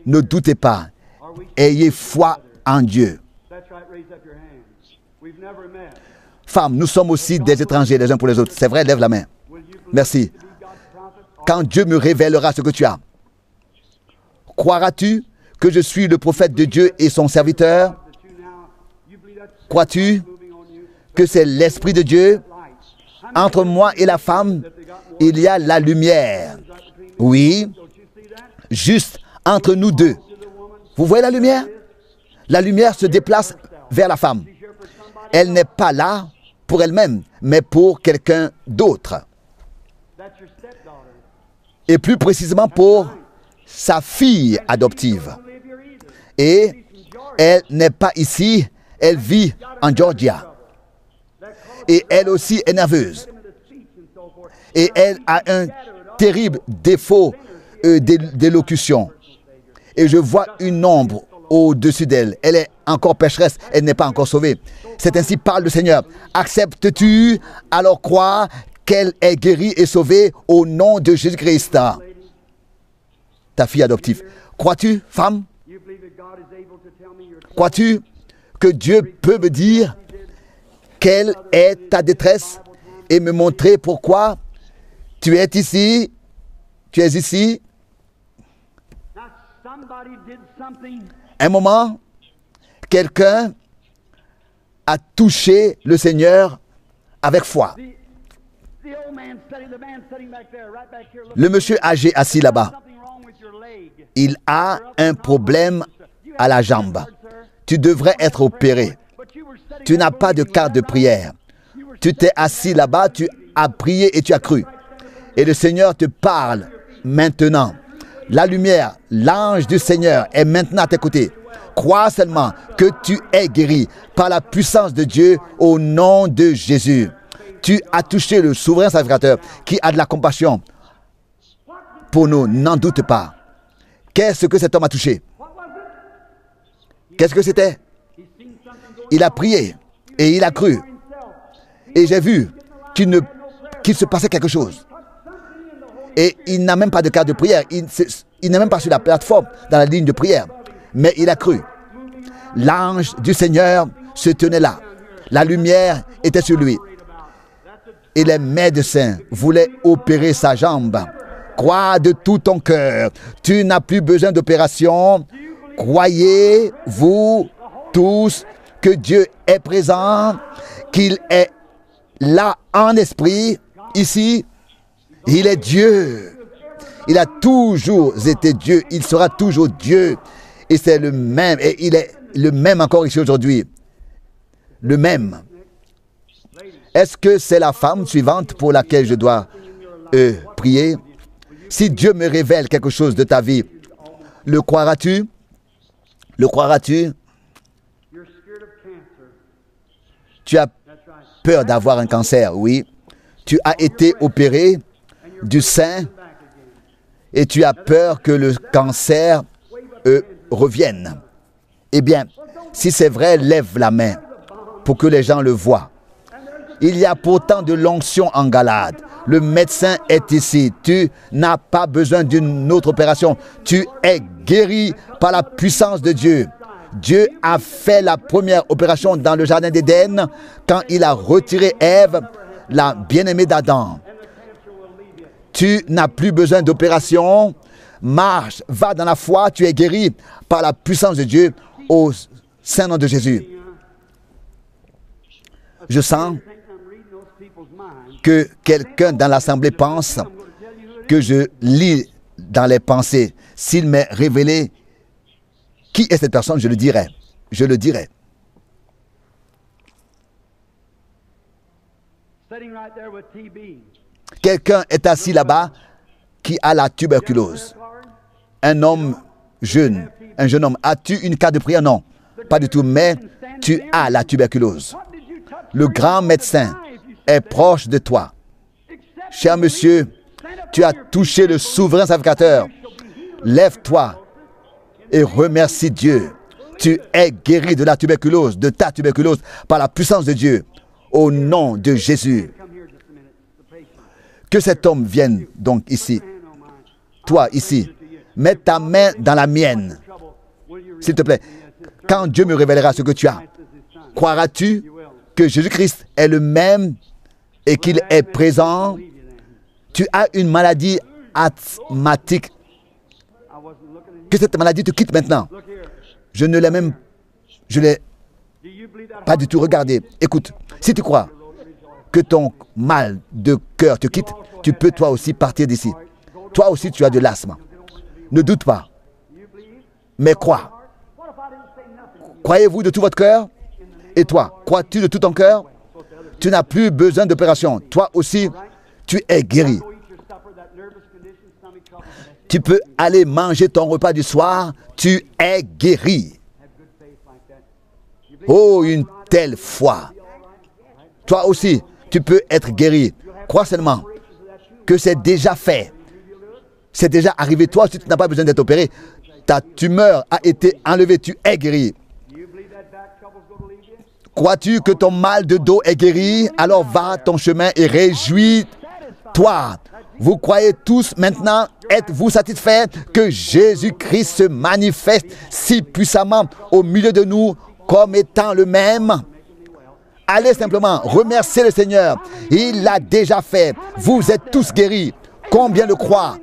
Ne doutez pas. Ayez foi en Dieu. Femmes, nous sommes aussi des étrangers les uns pour les autres. C'est vrai, lève la main. Merci. Quand Dieu me révélera ce que tu as, croiras-tu que je suis le prophète de Dieu et son serviteur? Crois-tu que c'est l'Esprit de Dieu? Entre moi et la femme, il y a la lumière. Oui, juste entre nous deux. Vous voyez la lumière? La lumière se déplace vers la femme. Elle n'est pas là pour elle-même, mais pour quelqu'un d'autre. Et plus précisément pour sa fille adoptive. Et elle n'est pas ici, elle vit en Georgia. Et elle aussi est nerveuse. Et elle a un terrible défaut d'élocution. Et je vois une ombre au-dessus d'elle. Elle est encore pécheresse, elle n'est pas encore sauvée. C'est ainsi parle le Seigneur. Acceptes-tu, alors crois qu'elle est guérie et sauvée au nom de Jésus-Christ. Ta fille adoptive. Crois-tu, femme? Crois-tu que Dieu peut me dire quelle est ta détresse et me montrer pourquoi tu es ici? Tu es ici? Un moment, quelqu'un a touché le Seigneur avec foi. Le monsieur âgé assis là-bas, il a un problème à la jambe. Tu devrais être opéré. Tu n'as pas de carte de prière. Tu t'es assis là-bas, tu as prié et tu as cru. Et le Seigneur te parle maintenant. La lumière, l'ange du Seigneur est maintenant à tes côtés. Crois seulement que tu es guéri par la puissance de Dieu au nom de Jésus. Tu as touché le souverain sacrificateur qui a de la compassion pour nous. N'en doute pas. Qu'est-ce que cet homme a touché? Qu'est-ce que c'était? Il a prié et il a cru. Et j'ai vu qu'il se passait quelque chose. Et il n'a même pas de carte de prière. Il n'est même pas sur la plateforme, dans la ligne de prière. Mais il a cru. L'ange du Seigneur se tenait là. La lumière était sur lui. Et les médecins voulaient opérer sa jambe. Crois de tout ton cœur. Tu n'as plus besoin d'opération. Croyez-vous tous que Dieu est présent, qu'il est là en esprit, ici. Il est Dieu. Il a toujours été Dieu. Il sera toujours Dieu. Et c'est le même. Et il est le même encore ici aujourd'hui. Le même. Est-ce que c'est la femme suivante pour laquelle je dois prier? Si Dieu me révèle quelque chose de ta vie, le croiras-tu? Le croiras-tu? Tu as peur d'avoir un cancer, oui. Tu as été opéré du sein et tu as peur que le cancer revienne. Eh bien, si c'est vrai, lève la main pour que les gens le voient. Il y a pourtant de l'onction en Galade. Le médecin est ici. Tu n'as pas besoin d'une autre opération. Tu es guéri par la puissance de Dieu. Dieu a fait la première opération dans le jardin d'Éden quand il a retiré Ève, la bien-aimée d'Adam. Tu n'as plus besoin d'opération. Marche, va dans la foi, tu es guéri par la puissance de Dieu au saint nom de Jésus. Je sens que quelqu'un dans l'assemblée pense que je lis dans les pensées. S'il m'est révélé qui est cette personne, je le dirai. Je le dirai. Quelqu'un est assis là-bas qui a la tuberculose. Un homme jeune, un jeune homme. As-tu une carte de prière? Non, pas du tout, mais tu as la tuberculose. Le grand médecin est proche de toi. Cher monsieur, tu as touché le souverain sacrificateur. Lève-toi et remercie Dieu. Tu es guéri de la tuberculose, de ta tuberculose, par la puissance de Dieu, au nom de Jésus. Que cet homme vienne donc ici. Toi, ici. Mets ta main dans la mienne. S'il te plaît. Quand Dieu me révélera ce que tu as, croiras-tu que Jésus-Christ est le même et qu'il est présent? Tu as une maladie asthmatique. Que cette maladie te quitte maintenant. Je ne l'ai même... Je ne l'ai pas du tout regardé. Écoute, si tu crois que ton mal de cœur te quitte, tu peux toi aussi partir d'ici. Toi aussi tu as de l'asthme. Ne doute pas. Mais crois. Croyez-vous de tout votre cœur? Et toi, crois-tu de tout ton cœur? Tu n'as plus besoin d'opération. Toi aussi, tu es guéri. Tu peux aller manger ton repas du soir. Tu es guéri. Oh, une telle foi. Toi aussi, tu peux être guéri. Crois seulement que c'est déjà fait. C'est déjà arrivé. Toi aussi, tu n'as pas besoin d'être opéré. Ta tumeur a été enlevée. Tu es guéri. Crois-tu que ton mal de dos est guéri? Alors va ton chemin et réjouis-toi. Vous croyez tous maintenant, êtes-vous satisfaits que Jésus-Christ se manifeste si puissamment au milieu de nous comme étant le même? Allez simplement remercier le Seigneur. Il l'a déjà fait. Vous êtes tous guéris. Combien le croient?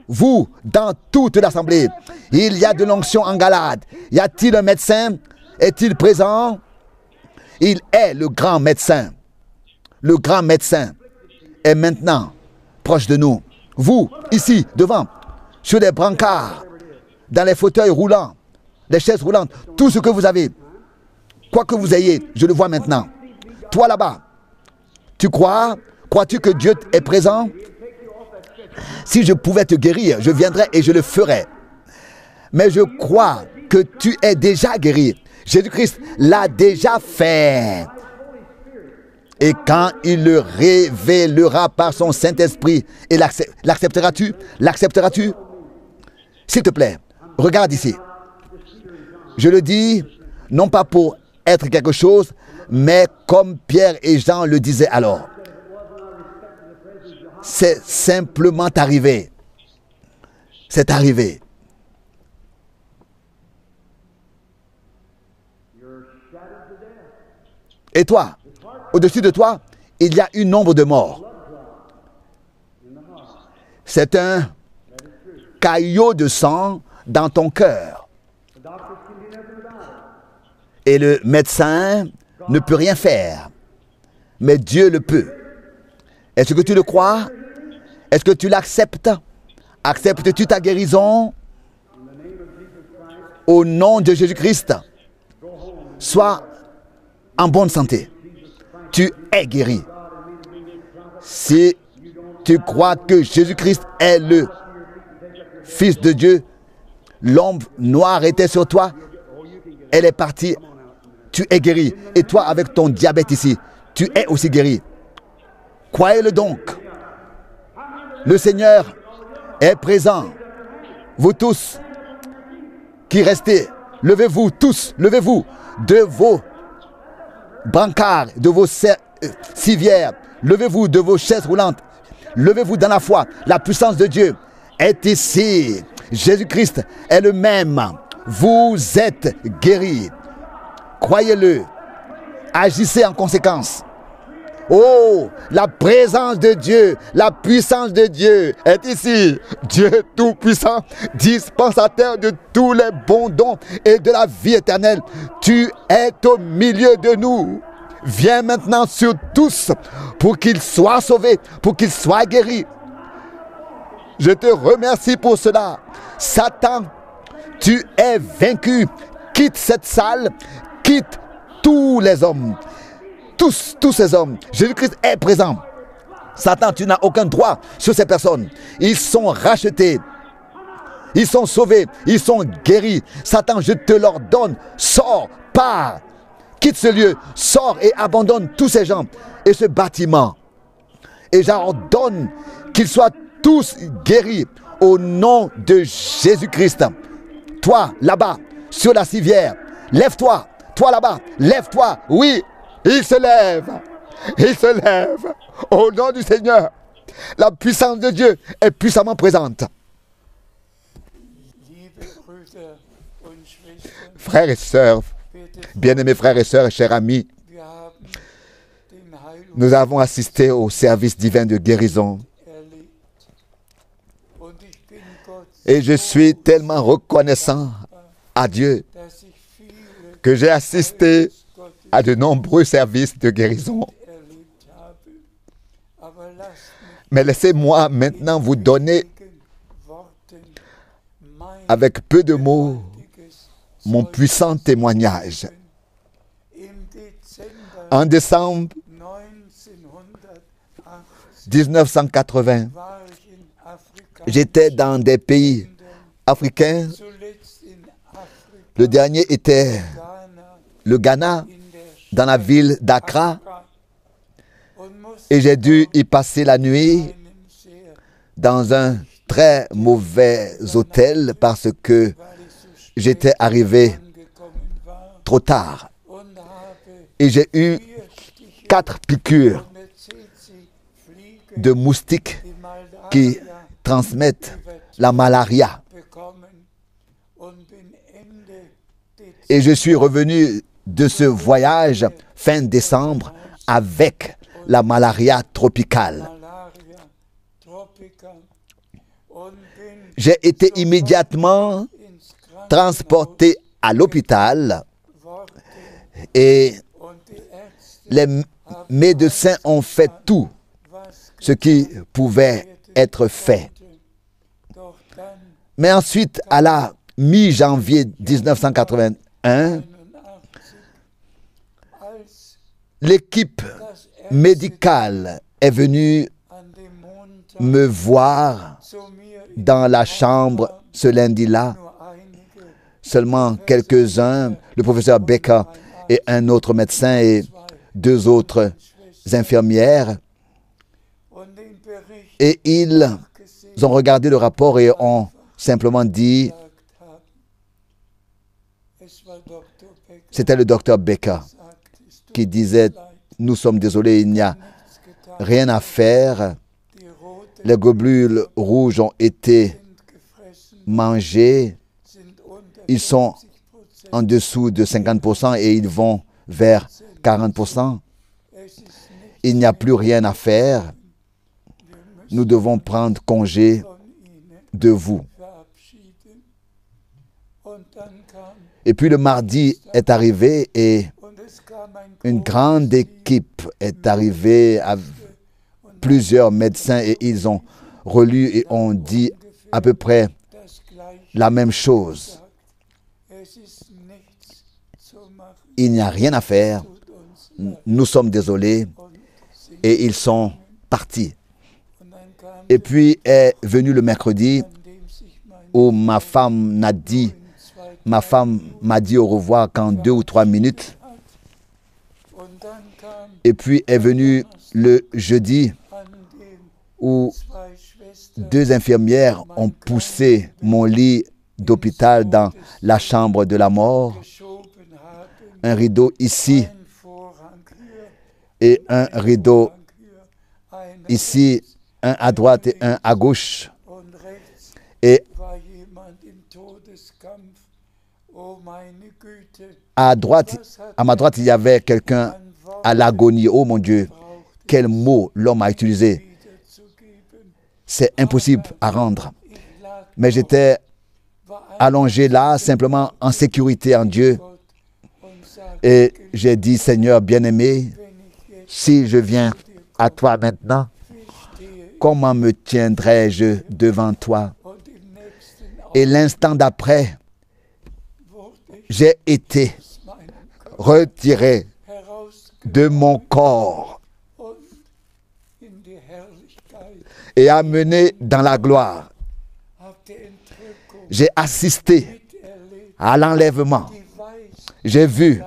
Vous, dans toute l'assemblée, il y a de l'onction en Galade. Y a-t-il un médecin? Est-il présent? Il est le grand médecin. Le grand médecin est maintenant proche de nous. Vous, ici, devant, sur les brancards, dans les fauteuils roulants, les chaises roulantes, tout ce que vous avez, quoi que vous ayez, je le vois maintenant. Toi là-bas, tu crois? Crois-tu que Dieu est présent? Si je pouvais te guérir, je viendrais et je le ferais. Mais je crois que tu es déjà guéri. Jésus-Christ l'a déjà fait. Et quand il le révélera par son Saint-Esprit, et l'accepteras-tu? L'accepteras-tu? S'il te plaît, regarde ici. Je le dis, non pas pour être quelque chose, mais comme Pierre et Jean le disaient alors. C'est simplement arrivé. C'est arrivé. Et toi, au-dessus de toi, il y a une ombre de mort. C'est un caillot de sang dans ton cœur. Et le médecin ne peut rien faire. Mais Dieu le peut. Est-ce que tu le crois? Est-ce que tu l'acceptes? Acceptes-tu ta guérison? Au nom de Jésus-Christ, sois en bonne santé. Tu es guéri. Si tu crois que Jésus-Christ est le Fils de Dieu, l'ombre noire était sur toi, elle est partie, tu es guéri. Et toi, avec ton diabète ici, tu es aussi guéri. Croyez-le donc. Le Seigneur est présent. Vous tous qui restez, levez-vous tous, levez-vous de vos brancards, de vos civières, levez-vous de vos chaises roulantes, levez-vous dans la foi. La puissance de Dieu est ici. Jésus-Christ est le même vous êtes guéris. Croyez-le. Agissez en conséquence. Oh, la présence de Dieu, la puissance de Dieu est ici. Dieu Tout-Puissant, dispensateur de tous les bons dons et de la vie éternelle. Tu es au milieu de nous. Viens maintenant sur tous pour qu'ils soient sauvés, pour qu'ils soient guéris. Je te remercie pour cela. Satan, tu es vaincu. Quitte cette salle, quitte tous les hommes. Tous ces hommes. Jésus-Christ est présent. Satan, tu n'as aucun droit sur ces personnes. Ils sont rachetés. Ils sont sauvés. Ils sont guéris. Satan, je te l'ordonne. Sors, pars. Quitte ce lieu. Sors et abandonne tous ces gens et ce bâtiment. Et j'ordonne qu'ils soient tous guéris au nom de Jésus-Christ. Toi, là-bas, sur la civière, lève-toi. Toi, là-bas, lève-toi. Oui. Il se lève. Il se lève. Au nom du Seigneur. La puissance de Dieu est puissamment présente. Frères et sœurs, bien-aimés frères et sœurs, chers amis, nous avons assisté au service divin de guérison. Et je suis tellement reconnaissant à Dieu que j'ai assisté à de nombreux services de guérison. Mais laissez-moi maintenant vous donner, avec peu de mots, mon puissant témoignage. En décembre 1980, j'étais dans des pays africains. Le dernier était le Ghana, dans la ville d'Accra, et j'ai dû y passer la nuit dans un très mauvais hôtel parce que j'étais arrivé trop tard. Et j'ai eu 4 piqûres de moustiques qui transmettent la malaria. Et je suis revenu de ce voyage fin décembre avec la malaria tropicale. J'ai été immédiatement transporté à l'hôpital et les médecins ont fait tout ce qui pouvait être fait. Mais ensuite, à la mi-janvier 1981, l'équipe médicale est venue me voir dans la chambre ce lundi-là. Seulement quelques-uns, le professeur Becker et un autre médecin et 2 autres infirmières. Et ils ont regardé le rapport et ont simplement dit, c'était le docteur Becker qui disait, nous sommes désolés, il n'y a rien à faire. Les globules rouges ont été mangés. Ils sont en dessous de 50% et ils vont vers 40%. Il n'y a plus rien à faire. Nous devons prendre congé de vous. Et puis le mardi est arrivé et une grande équipe est arrivée, plusieurs médecins, et ils ont relu et ont dit à peu près la même chose. Il n'y a rien à faire. Nous sommes désolés. Et ils sont partis. Et puis est venu le mercredi où ma femme m'a dit au revoir qu'en 2 ou 3 minutes. Et puis est venu le jeudi où 2 infirmières ont poussé mon lit d'hôpital dans la chambre de la mort. Un rideau ici et un rideau ici, un à droite et un à gauche. Et À ma droite, il y avait quelqu'un à l'agonie. Oh mon Dieu, quel mot l'homme a utilisé. C'est impossible à rendre. Mais j'étais allongé là, simplement en sécurité en Dieu. Et j'ai dit, Seigneur bien-aimé, si je viens à toi maintenant, comment me tiendrai-je devant toi? Et l'instant d'après, j'ai été retiré de mon corps et amené dans la gloire. J'ai assisté à l'enlèvement. J'ai vu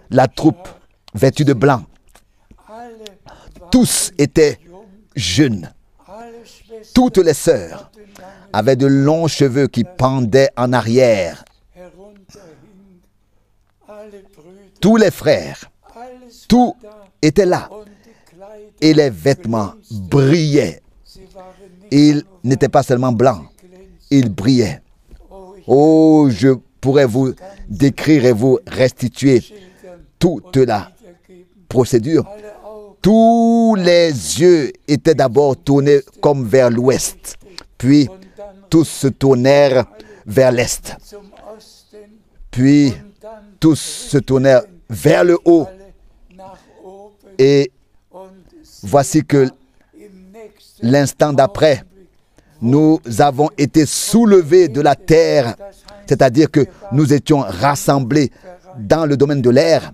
la troupe vêtue de blanc. Tous étaient jeunes. Toutes les sœurs avaient de longs cheveux qui pendaient en arrière. Tous les frères, tout était là. Et les vêtements brillaient. Ils n'étaient pas seulement blancs, ils brillaient. Oh, je pourrais vous décrire et vous restituer toute la procédure. Tous les yeux étaient d'abord tournés comme vers l'ouest, puis tous se tournèrent vers l'est, puis tous se tournèrent vers le haut. Et voici que l'instant d'après, nous avons été soulevés de la terre, c'est-à-dire que nous étions rassemblés dans le domaine de l'air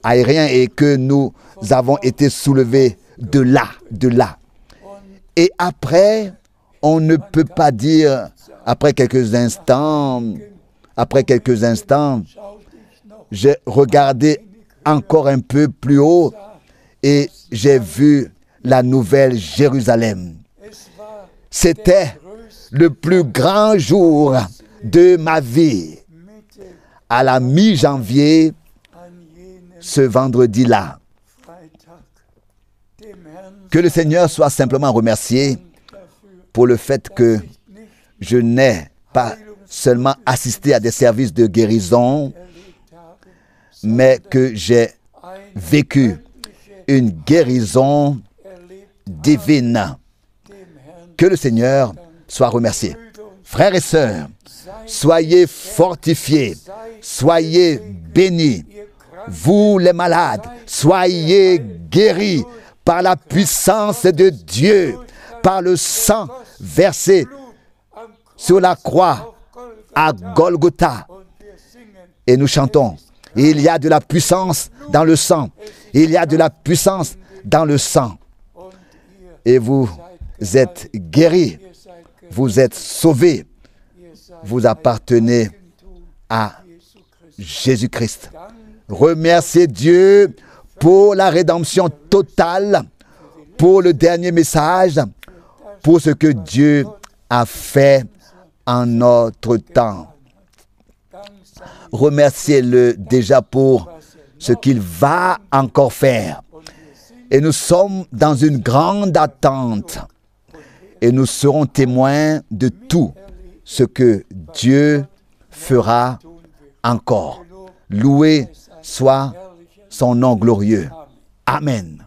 aérien et que nous avons été soulevés de là. Et après, on ne peut pas dire, après quelques instants, j'ai regardé encore un peu plus haut et j'ai vu la nouvelle Jérusalem. C'était le plus grand jour de ma vie. À la mi-janvier, ce vendredi-là. Que le Seigneur soit simplement remercié pour le fait que je n'ai pas seulement assisté à des services de guérison, mais que j'ai vécu une guérison divine. Que le Seigneur soit remercié. Frères et sœurs, soyez fortifiés, soyez bénis. Vous les malades, soyez guéris par la puissance de Dieu, par le sang versé sur la croix à Golgotha. Et nous chantons, il y a de la puissance dans le sang, il y a de la puissance dans le sang. Et vous êtes guéris, vous êtes sauvés, vous appartenez à Jésus-Christ. Remerciez Dieu pour la rédemption totale, pour le dernier message, pour ce que Dieu a fait en notre temps. Remerciez-le déjà pour ce qu'il va encore faire. Et nous sommes dans une grande attente. Et nous serons témoins de tout ce que Dieu fera encore. Loué soit son nom glorieux. Amen.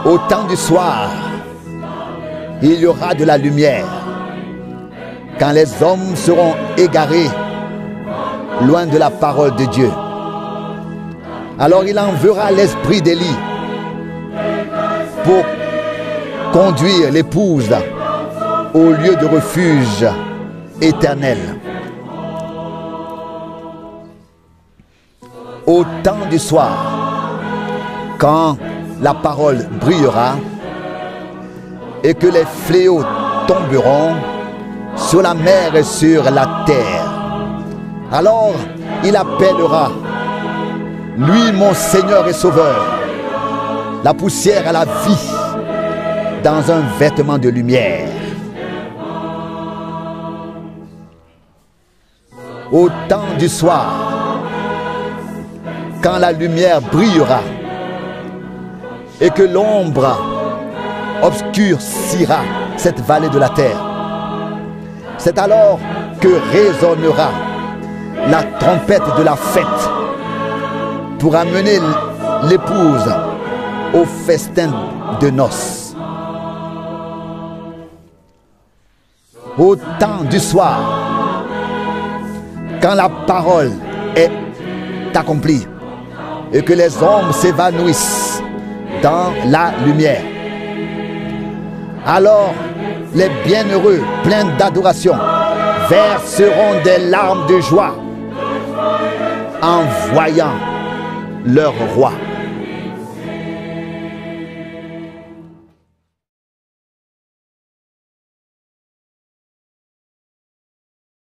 Au temps du soir, il y aura de la lumière. Quand les hommes seront égarés, loin de la parole de Dieu, alors il enverra l'esprit d'Élie pour conduire l'épouse au lieu de refuge éternel. Au temps du soir, quand la parole brillera et que les fléaux tomberont sur la mer et sur la terre, alors il appellera, lui mon Seigneur et Sauveur, la poussière à la vie dans un vêtement de lumière. Au temps du soir, quand la lumière brillera et que l'ombre obscurcira cette vallée de la terre. C'est alors que résonnera la trompette de la fête pour amener l'épouse au festin de noces. Au temps du soir, quand la parole est accomplie et que les hommes s'évanouissent dans la lumière, alors les bienheureux, pleins d'adoration, verseront des larmes de joie en voyant leur roi.